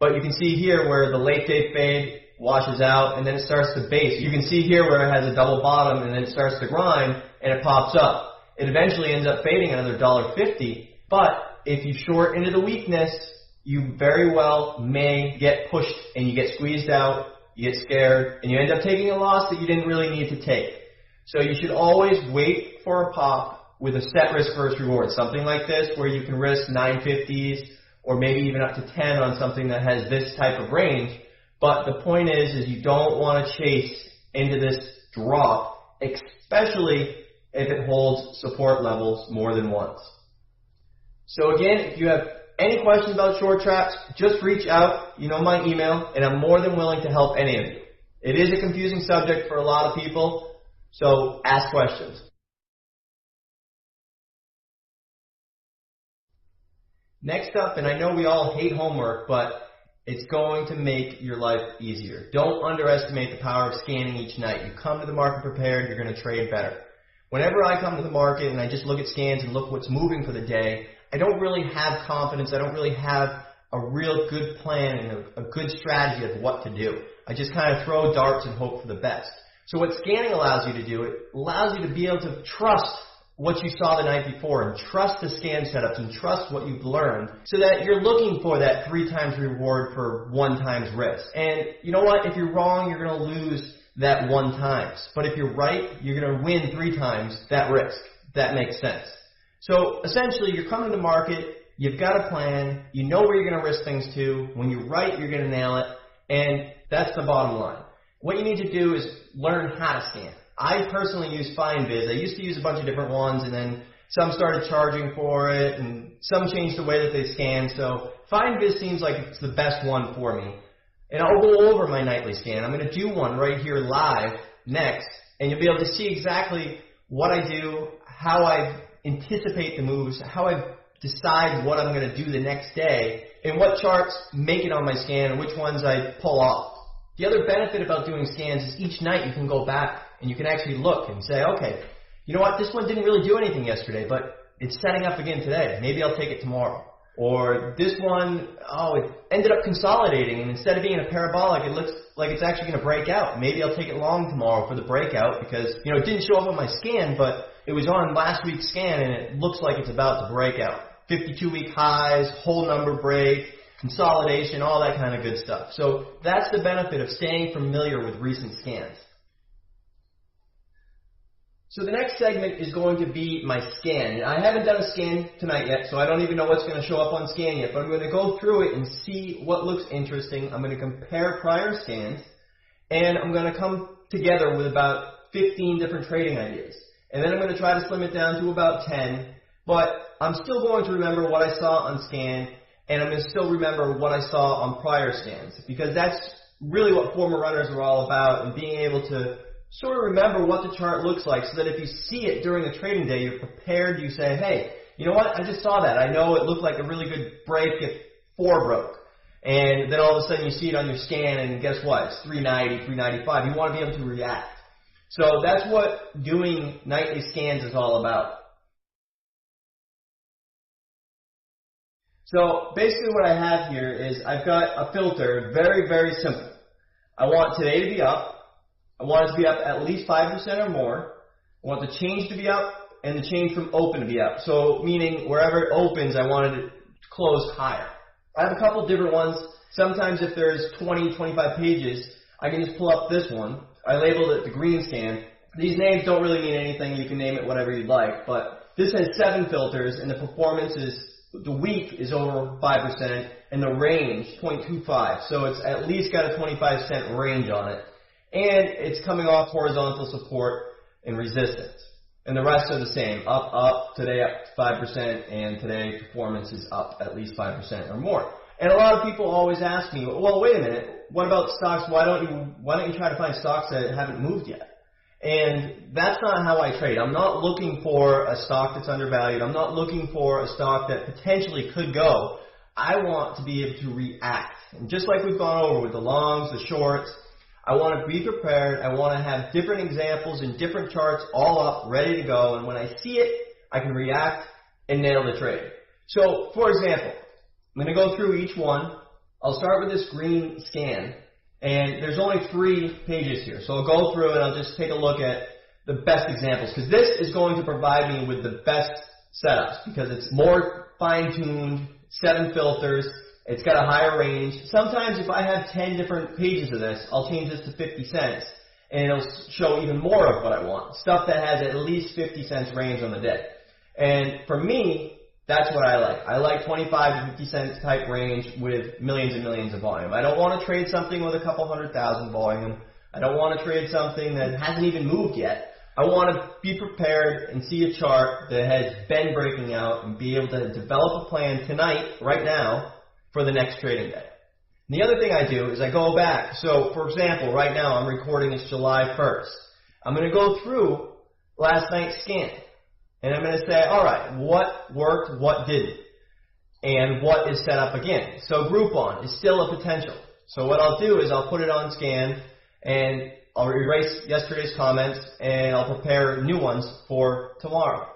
But you can see here where the late day fade washes out and then it starts to base. You can see here where it has a double bottom and then it starts to grind and it pops up. It eventually ends up fading another $1.50, but if you short into the weakness, you very well may get pushed and you get squeezed out, you get scared, and you end up taking a loss that you didn't really need to take. So you should always wait for a pop with a set risk versus reward. Something like this where you can risk 950s or maybe even up to 10 on something that has this type of range But the point is you don't want to chase into this drop, especially if it holds support levels more than once. So again, if you have any questions about short traps, just reach out. You know my email, and I'm more than willing to help any of you. It is a confusing subject for a lot of people, so ask questions. Next up, and I know we all hate homework, but it's going to make your life easier. Don't underestimate the power of scanning each night. You come to the market prepared, you're going to trade better. Whenever I come to the market and I just look at scans and look what's moving for the day, I don't really have confidence. I don't really have a real good plan and a good strategy of what to do. I just kind of throw darts and hope for the best. So what scanning allows you to do, it allows you to be able to trust what you saw the night before and trust the scan setups and trust what you've learned so that you're looking for that 3 times reward for 1 times risk. And you know what? If you're wrong, you're going to lose that 1 times. But if you're right, you're going to win 3 times that risk. That makes sense. So essentially, you're coming to the market, you've got a plan, you know where you're going to risk things to. When you're right, you're going to nail it. And that's the bottom line. What you need to do is learn how to scan. I personally use FindViz. I used to use a bunch of different ones, and then some started charging for it, and some changed the way that they scan. So FindViz seems like it's the best one for me. And I'll go over my nightly scan. I'm going to do one right here live next, and you'll be able to see exactly what I do, how I anticipate the moves, how I decide what I'm going to do the next day, and what charts make it on my scan and which ones I pull off. The other benefit about doing scans is each night you can go back and you can actually look and say, okay, you know what, this one didn't really do anything yesterday, but it's setting up again today. Maybe I'll take it tomorrow. Or this one, oh, it ended up consolidating, and instead of being a parabolic, it looks like it's actually going to break out. Maybe I'll take it long tomorrow for the breakout because, you know, it didn't show up on my scan, but it was on last week's scan, and it looks like it's about to break out. 52-week highs, whole number break, consolidation, all that kind of good stuff. So that's the benefit of staying familiar with recent scans. So the next segment is going to be my scan. I haven't done a scan tonight yet, so I don't even know what's going to show up on scan yet, but I'm going to go through it and see what looks interesting. I'm going to compare prior scans, and I'm going to come together with about 15 different trading ideas. And then I'm going to try to slim it down to about 10, but I'm still going to remember what I saw on scan, and I'm going to still remember what I saw on prior scans, because that's really what former runners are all about, and being able to sort of remember what the chart looks like so that if you see it during a trading day, you're prepared. You say, hey, you know what? I just saw that. I know it looked like a really good break if 4 broke. And then all of a sudden you see it on your scan, and guess what? It's 390, 395. You want to be able to react. So that's what doing nightly scans is all about. So basically what I have here is I've got a filter, very, very simple. I want today to be up. I want it to be up at least 5% or more. I want the change to be up and the change from open to be up. So meaning wherever it opens, I want it to close higher. I have a couple different ones. Sometimes if there's 20, 25 pages, I can just pull up this one. I labeled it the green scan. These names don't really mean anything. You can name it whatever you'd like. But this has 7 filters, and the performance is, the week is over 5%, and the range, 0.25. So it's at least got a 25-cent range on it. And it's coming off horizontal support and resistance. And the rest are the same. Up, up, today up 5%, and today performance is up at least 5% or more. And a lot of people always ask me, well, wait a minute, what about stocks? Why don't you try to find stocks that haven't moved yet? And that's not how I trade. I'm not looking for a stock that's undervalued. I'm not looking for a stock that potentially could go. I want to be able to react. And just like we've gone over with the longs, the shorts, I want to be prepared. I want to have different examples and different charts all up, ready to go. And when I see it, I can react and nail the trade. So, for example, I'm going to go through each one. I'll start with this green scan. And there's only 3 pages here. So I'll go through and I'll just take a look at the best examples, because this is going to provide me with the best setups because it's more fine-tuned, 7 filters. It's got a higher range. Sometimes if I have 10 different pages of this, I'll change this to 50 cents, and it'll show even more of what I want. Stuff that has at least 50 cents range on the day. And for me, That's what I like. I like 25 to 50 cent type range with millions and millions of volume. I don't want to trade something with a couple 100,000 volume. I don't want to trade something that hasn't even moved yet. I want to be prepared and see a chart that has been breaking out and be able to develop a plan tonight, right now, for the next trading day. And the other thing I do is I go back. So, for example, right now I'm recording it's July 1st. I'm going to go through last night's scan. And I'm going to say, all right, what worked, what didn't, and what is set up again. So Groupon is still a potential. So what I'll do is I'll put it on scan, and I'll erase yesterday's comments, and I'll prepare new ones for tomorrow.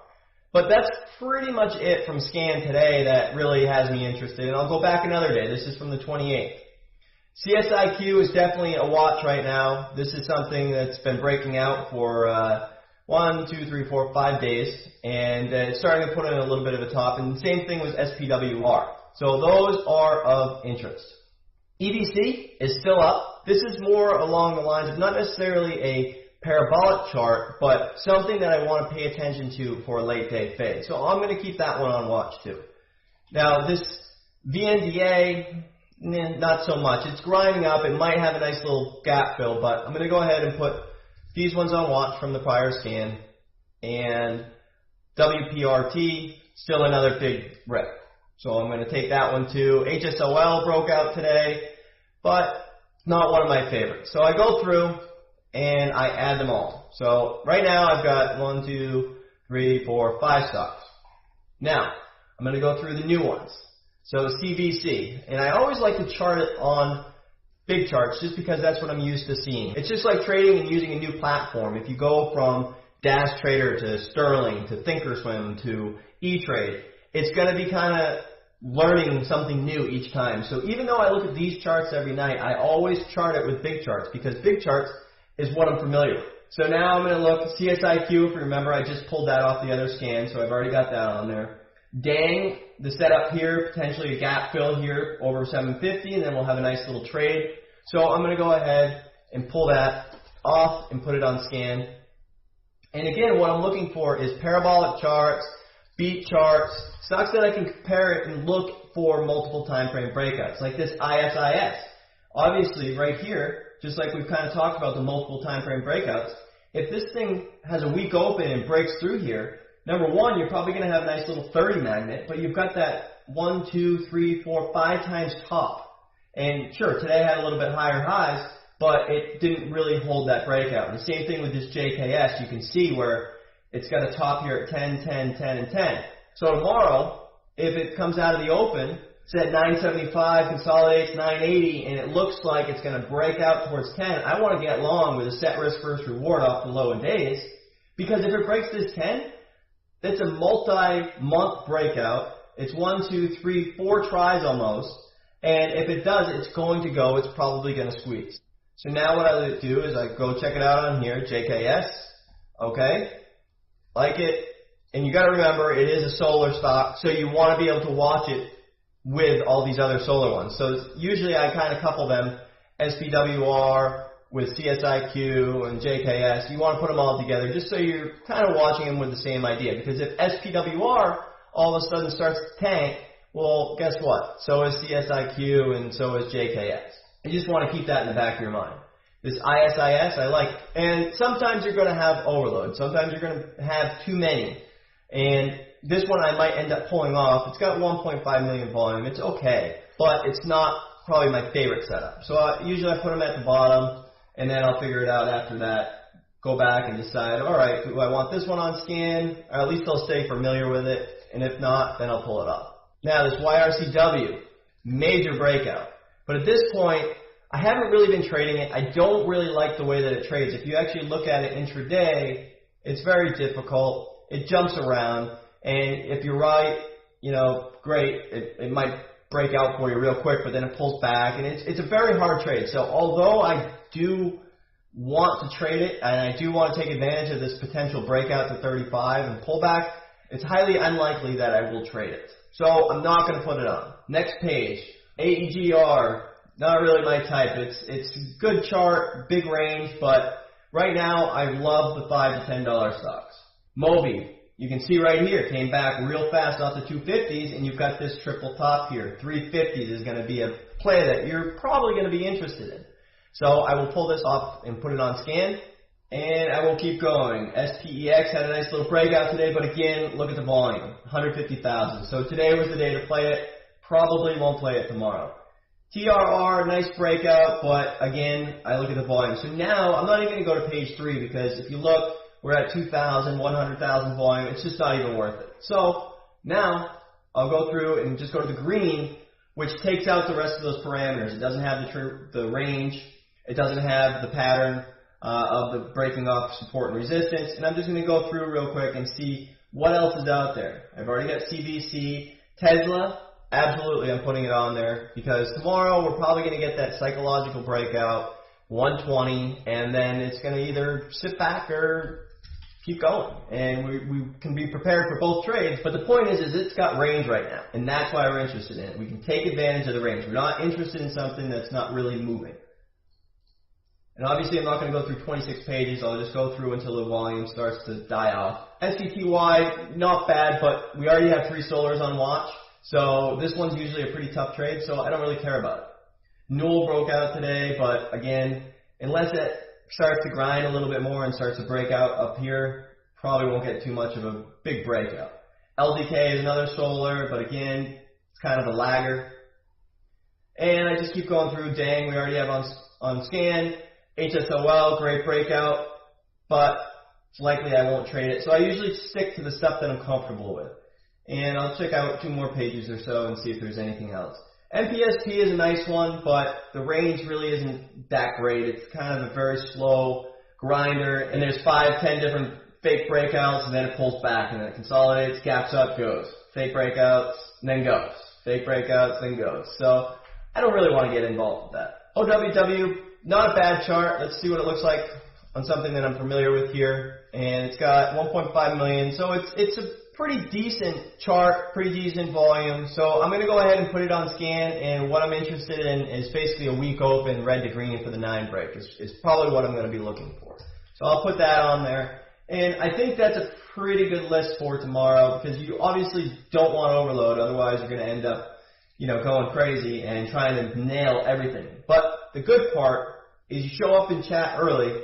But that's pretty much it from scan today that really has me interested. And I'll go back another day. This is from the 28th. CSIQ is definitely a watch right now. This is something that's been breaking out for 1, 2, 3, 4, 5 days, and it's starting to put in a little bit of a top, and the same thing with SPWR. So those are of interest. EDC is still up. This is more along the lines of not necessarily a parabolic chart, but something that I want to pay attention to for a late day fade. So I'm going to keep that one on watch too. Now this VNDA, not so much. It's grinding up. It might have a nice little gap fill, but I'm going to go ahead and put these ones on watch from the prior scan, and WPRT, still another big rip. So I'm going to take that one too. HSOL broke out today, but not one of my favorites. So I go through and I add them all. So right now I've got 1, 2, 3, 4, 5 stocks. Now I'm going to go through the new ones. So CVC, and I always like to chart it on big charts just because that's what I'm used to seeing. It's just like trading and using a new platform. If you go from Dash Trader to Sterling to Thinkorswim to E-Trade, it's going to be kind of learning something new each time. So even though I look at these charts every night, I always chart it with big charts because big charts is what I'm familiar with. So now I'm going to look at CSIQ. If you remember, I just pulled that off the other scan, so I've already got that on there. DANG, the setup here, potentially a gap fill here over 750, and then we'll have a nice little trade. So I'm going to go ahead and pull that off and put it on scan. And again, what I'm looking for is parabolic charts, beat charts, stocks that I can compare it and look for multiple time frame breakouts, like this ISIS. Obviously, right here, just like we've kind of talked about the multiple time frame breakouts, if this thing has a weak open and breaks through here, number one, you're probably going to have a nice little 30 magnet, but you've got that 1, 2, 3, 4, 5 times top. And sure, today had a little bit higher highs, but it didn't really hold that breakout. And the same thing with this JKS. You can see where it's got a top here at 10, 10, 10, and 10. So tomorrow, if it comes out of the open, it's at 975, consolidates 980, and it looks like it's going to break out towards 10, I want to get long with a set risk first reward off the low in days, because if it breaks this 10, it's a multi-month breakout. It's 1, 2, 3, 4 tries almost. And if it does, it's going to go. It's probably going to squeeze. So now what I do is I go check it out on here, JKS. Okay. Like it. And you got to remember, it is a solar stock, so you want to be able to watch it with all these other solar ones. So usually I kind of couple them, SPWR with CSIQ and JKS. You want to put them all together just so you're kind of watching them with the same idea. Because if SPWR all of a sudden starts to tank, well, guess what? So is CSIQ and so is JKS. You just want to keep that in the back of your mind. This ISIS, I like. And sometimes you're going to have overload. Sometimes you're going to have too many. And this one I might end up pulling off. It's got 1.5 million volume. It's okay. But it's not probably my favorite setup. So usually I put them at the bottom, and then I'll figure it out after that. Go back and decide, all right, do I want this one on scan? Or at least I'll stay familiar with it. And if not, then I'll pull it off. Now this YRCW, major breakout. But at this point, I haven't really been trading it. I don't really like the way that it trades. If you actually look at it intraday, it's very difficult. It jumps around. And if you're right, you know, great. It might break out for you real quick, but then it pulls back. And it's a very hard trade. So although I do want to trade it, and I do want to take advantage of this potential breakout to 35 and pullback, it's highly unlikely that I will trade it. So I'm not going to put it on. Next page, AEGR, not really my type. It's a good chart, big range, but right now I love the $5 to $10 stocks. Moby, you can see right here, came back real fast off the 250s, and you've got this triple top here. 350s is going to be a play that you're probably going to be interested in. So I will pull this off and put it on scan, and I will keep going. SPEX had a nice little breakout today, but again, look at the volume, 150,000. So today was the day to play it. Probably won't play it tomorrow. TRR, nice breakout, but again, I look at the volume. So now, I'm not even going to go to page 3 because if you look, we're at 2,000, 100,000 volume. It's just not even worth it. So now, I'll go through and just go to the green, which takes out the rest of those parameters. It doesn't have the range. It doesn't have the pattern of the breaking off support and resistance. And I'm just going to go through real quick and see what else is out there. I've already got CBC. Tesla, absolutely I'm putting it on there because tomorrow we're probably going to get that psychological breakout, 120, and then it's going to either sit back or keep going. And we can be prepared for both trades, but the point is it's got range right now, and that's why we're interested in it. We can take advantage of the range. We're not interested in something that's not really moving. And obviously I'm not going to go through 26 pages. I'll just go through until the volume starts to die off. SCTY, not bad, but we already have 3 solars on watch. So this one's usually a pretty tough trade, so I don't really care about it. Newell broke out today, but again, unless it starts to grind a little bit more and starts to break out up here, probably won't get too much of a big breakout. LDK is another solar, but again, it's kind of a lagger. And I just keep going through. Dang, we already have on scan. HSOL, great breakout, but it's likely I won't trade it. So I usually stick to the stuff that I'm comfortable with. And I'll check out 2 more pages or so and see if there's anything else. MPSP is a nice one, but the range really isn't that great. It's kind of a very slow grinder, and there's 5, 10 different fake breakouts, and then it pulls back, and then it consolidates, gaps up, goes. Fake breakouts, and then goes. Fake breakouts, then goes. So I don't really want to get involved with that. OWW, not a bad chart. Let's see what it looks like on something that I'm familiar with here. And it's got 1.5 million, so it's a pretty decent chart, pretty decent volume. So I'm going to go ahead and put it on scan, and what I'm interested in is basically a weak open red to green for the 9 break is probably what I'm going to be looking for. So I'll put that on there. And I think that's a pretty good list for tomorrow because you obviously don't want overload, otherwise you're going to end up going crazy and trying to nail everything. But the good part is you show up in chat early,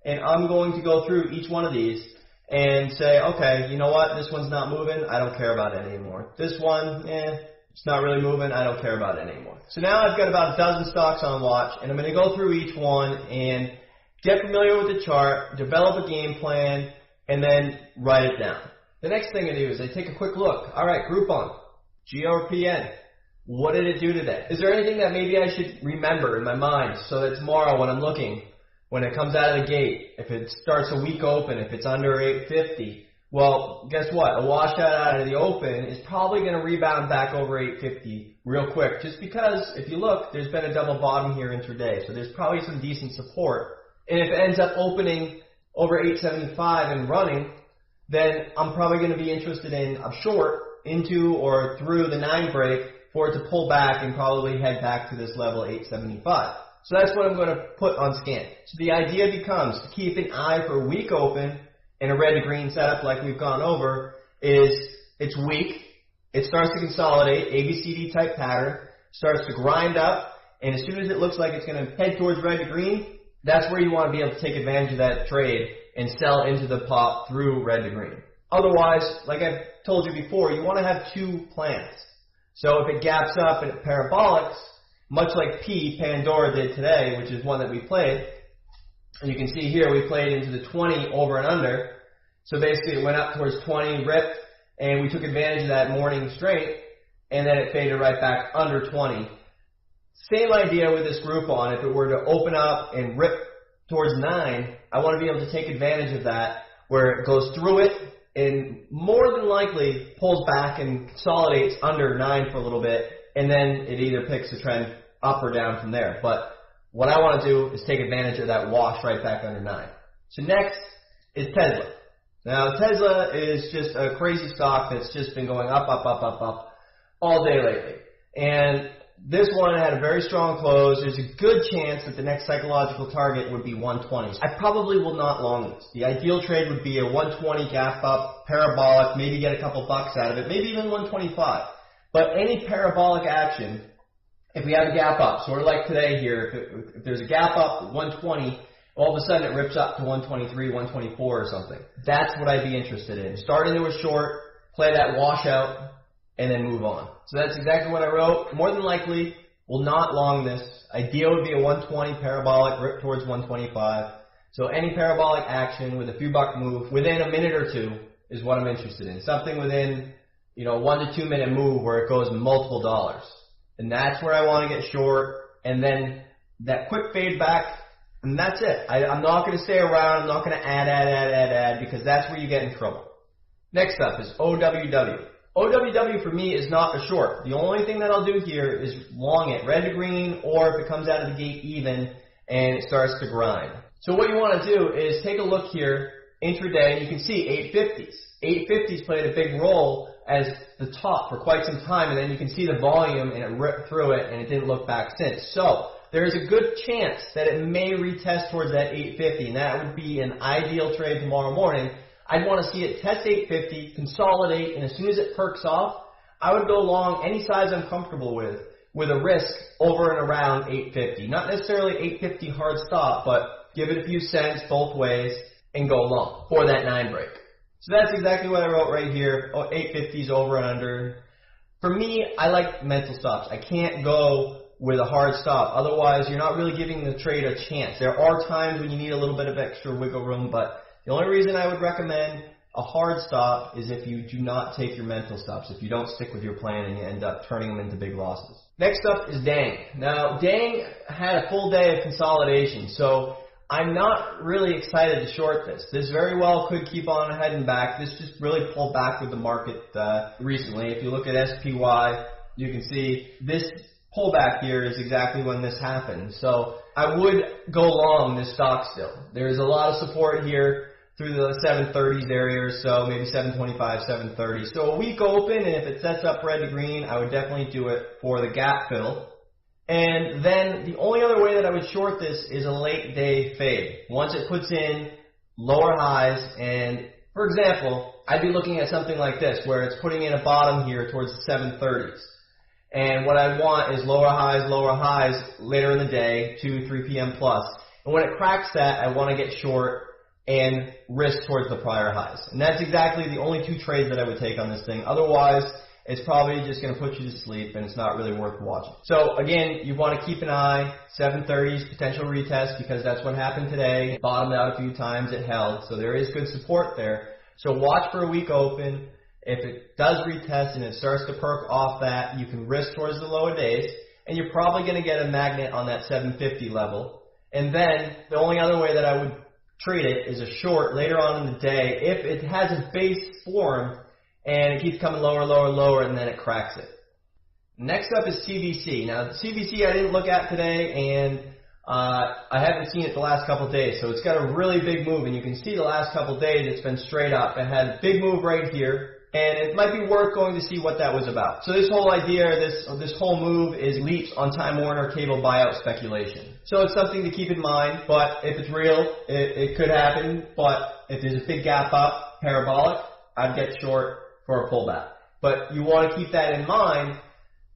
and I'm going to go through each one of these and say, okay, you know what, this one's not moving, I don't care about it anymore. This one, it's not really moving, I don't care about it anymore. So now I've got about a dozen stocks on watch, and I'm going to go through each one and get familiar with the chart, develop a game plan, and then write it down. The next thing I do is I take a quick look. All right, Groupon, GRPN. What did it do today? Is there anything that maybe I should remember in my mind so that tomorrow when I'm looking, when it comes out of the gate, if it starts a week open, if it's under 850, well, guess what? A washout out of the open is probably going to rebound back over 850 real quick, just because if you look, there's been a double bottom here intraday, so there's probably some decent support. And if it ends up opening over 875 and running, then I'm probably going to be interested in a short into or through the 9 break for it to pull back and probably head back to this level 875. So that's what I'm going to put on scan. So the idea becomes to keep an eye for a weak open in a red to green setup like we've gone over is it's weak, it starts to consolidate, ABCD type pattern, starts to grind up, and as soon as it looks like it's going to head towards red to green, that's where you want to be able to take advantage of that trade and sell into the pop through red to green. Otherwise, like I've told you before, you want to have 2 plans. So if it gaps up and it parabolics, much like Pandora did today, which is one that we played, and you can see here we played into the 20 over and under. So basically it went up towards 20, ripped, and we took advantage of that morning straight, and then it faded right back under 20. Same idea with this Groupon. If it were to open up and rip towards 9, I want to be able to take advantage of that where it goes through it and more than likely pulls back and consolidates under 9 for a little bit, and then it either picks a trend up or down from there. But what I want to do is take advantage of that wash right back under 9. So next is Tesla. Now Tesla is just a crazy stock that's just been going up all day lately. And This one had a very strong close. There's a good chance that the next psychological target would be 120. I probably will not long this. The ideal trade would be a 120 gap up, parabolic, maybe get a couple bucks out of it, maybe even 125. But any parabolic action, if we have a gap up, sort of like today here, if there's a gap up at 120, all of a sudden it rips up to 123, 124 or something. That's what I'd be interested in. Start into a short, play that washout, and then move on. So that's exactly what I wrote. More than likely, will not long this. Idea would be a 120 parabolic, rip towards 125. So any parabolic action with a few buck move within a minute or two is what I'm interested in. Something within, 1 to 2 minute move where it goes multiple dollars. And that's where I want to get short. And then that quick fade back, and that's it. I'm not going to stay around. I'm not going to add, because that's where you get in trouble. Next up is OWW. OWW for me is not a short. The only thing that I'll do here is long it, red to green, or if it comes out of the gate even and it starts to grind. So what you want to do is take a look here, intraday, and you can see 850s. 850s played a big role as the top for quite some time, and then you can see the volume and it ripped through it and it didn't look back since. So there's a good chance that it may retest towards that 850, and that would be an ideal trade tomorrow morning. I'd want to see it test 850, consolidate, and as soon as it perks off, I would go long any size I'm comfortable with a risk over and around 850. Not necessarily 850 hard stop, but give it a few cents both ways and go long for that 9 break. So that's exactly what I wrote right here. 850s over and under. For me, I like mental stops. I can't go with a hard stop. Otherwise, you're not really giving the trade a chance. There are times when you need a little bit of extra wiggle room, but the only reason I would recommend a hard stop is if you do not take your mental stops, if you don't stick with your plan and you end up turning them into big losses. Next up is Dang. Now, Dang had a full day of consolidation, so I'm not really excited to short this. This very well could keep on heading back. This just really pulled back with the market recently. If you look at SPY, you can see this pullback here is exactly when this happened. So I would go long this stock still. There's a lot of support here through the 730s area or so, maybe 725, 730. So a weak open, and if it sets up red to green, I would definitely do it for the gap fill. And then the only other way that I would short this is a late day fade. Once it puts in lower highs, and for example, I'd be looking at something like this, where it's putting in a bottom here towards the 730s. And what I want is lower highs later in the day, 2, 3 p.m. plus. And when it cracks that, I want to get short and risk towards the prior highs. And that's exactly the only 2 trades that I would take on this thing. Otherwise, it's probably just going to put you to sleep and it's not really worth watching. So again, you want to keep an eye, 730s, potential retest, because that's what happened today. It bottomed out a few times, it held. So there is good support there. So watch for a weak open. If it does retest and it starts to perk off that, you can risk towards the lower days, and you're probably going to get a magnet on that 750 level. And then the only other way that I would treat it is a short later on in the day if it has a base form and it keeps coming lower, and then it cracks it. Next up is CVC. Now, CVC I didn't look at today, and I haven't seen it the last couple of days, so it's got a really big move, and you can see the last couple of days it's been straight up. It had a big move right here, and it might be worth going to see what that was about. So this whole idea, this whole move is leaps on Time Warner cable buyout speculation. So it's something to keep in mind, but if it's real, it could happen, but if there's a big gap up, parabolic, I'd get short for a pullback. But you want to keep that in mind,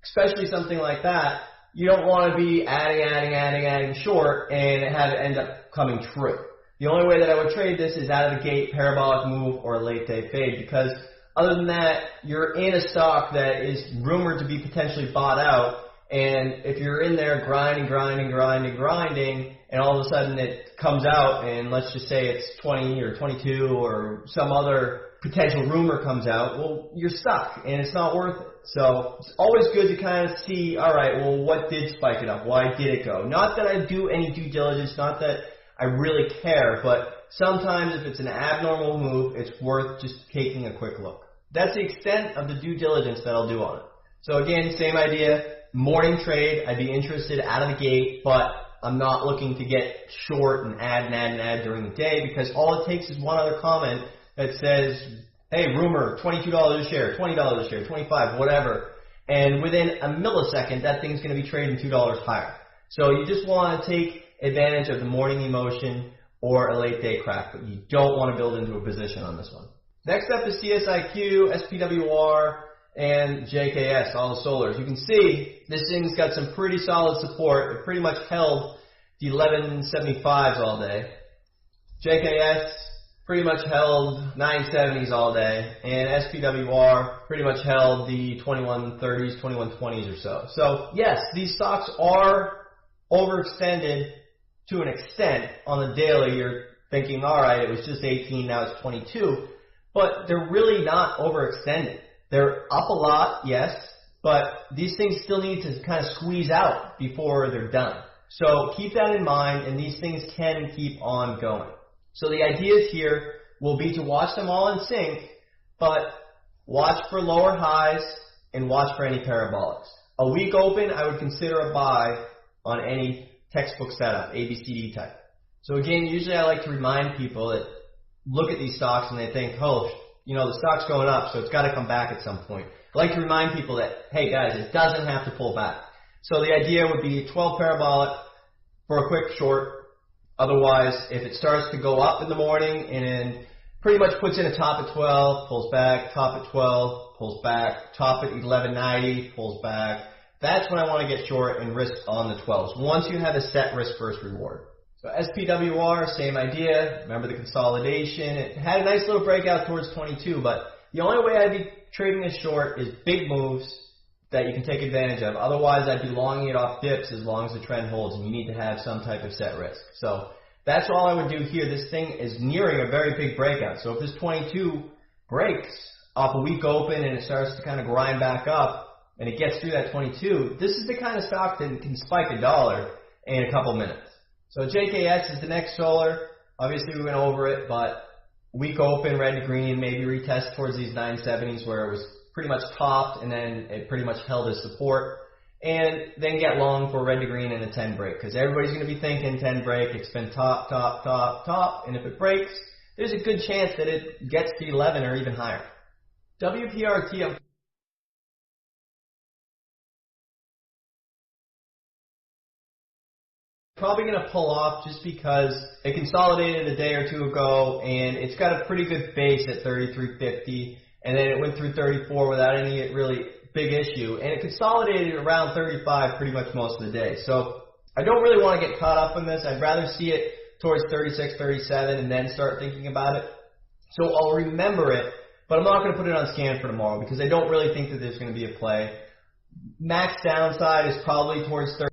especially something like that. You don't want to be adding short and have it end up coming true. The only way that I would trade this is out of the gate, parabolic move, or a late day fade, because other than that, you're in a stock that is rumored to be potentially bought out, and if you're in there grinding, and all of a sudden it comes out, and let's just say it's 20 or 22 or some other potential rumor comes out, well, you're stuck, and it's not worth it. So it's always good to kind of see, all right, well, what did spike it up? Why did it go? Not that I do any due diligence, not that I really care, but sometimes if it's an abnormal move, it's worth just taking a quick look. That's the extent of the due diligence that I'll do on it. So again, same idea, morning trade, I'd be interested out of the gate, but I'm not looking to get short and add during the day, because all it takes is one other comment that says, hey, rumor, $22 a share, $20 a share, $25, whatever, And within a millisecond, that thing's going to be trading $2 higher. So you just want to take advantage of the morning emotion or a late day crack, but you don't want to build into a position on this one. Next up is CSIQ, SPWR, and JKS, all the solars. You can see this thing's got some pretty solid support. It pretty much held the 1175s all day. JKS pretty much held 970s all day, and SPWR pretty much held the 2130s, 2120s or so. So yes, these stocks are overextended to an extent. On the daily, you're thinking, all right, it was just 18, now it's 22, but they're really not overextended. They're up a lot, yes, but these things still need to kind of squeeze out before they're done. So keep that in mind, and these things can keep on going. So the ideas here will be to watch them all in sync, but watch for lower highs and watch for any parabolics. A weak open, I would consider a buy on any textbook setup, ABCD type. So again, usually I like to remind people that look at these stocks and they think, oh, you know, the stock's going up, so it's got to come back at some point. I like to remind people that, hey guys, it doesn't have to pull back. So the idea would be 12 parabolic for a quick short. Otherwise, if it starts to go up in the morning and pretty much puts in a top at 12, pulls back, top at 12, pulls back, top at 1190, pulls back, that's when I want to get short and risk on the 12s, once you have a set risk versus reward. So SPWR, same idea. Remember the consolidation. It had a nice little breakout towards 22, but the only way I'd be trading this short is big moves that you can take advantage of. Otherwise, I'd be longing it off dips as long as the trend holds, and you need to have some type of set risk. So that's all I would do here. This thing is nearing a very big breakout. So if this 22 breaks off a weak open and it starts to kind of grind back up and it gets through that 22, this is the kind of stock that can spike $1 in a couple minutes. So JKS is the next solar. Obviously, we went over it, but weak open, red to green, maybe retest towards these 970s where it was pretty much topped and then it pretty much held as support. And then get long for red to green and a 10 break, because everybody's going to be thinking 10 break. It's been top, top, top, top, and if it breaks, there's a good chance that it gets to 11 or even higher. WPRT, I'm probably going to pull off just because it consolidated a day or two ago and it's got a pretty good base at 33.50, and then it went through 34 without any really big issue, and it consolidated around 35 pretty much most of the day. So I don't really want to get caught up in this. I'd rather see it towards 36, 37 and then start thinking about it. So I'll remember it, but I'm not going to put it on scan for tomorrow because I don't really think that there's going to be a play. Max downside is probably towards 30.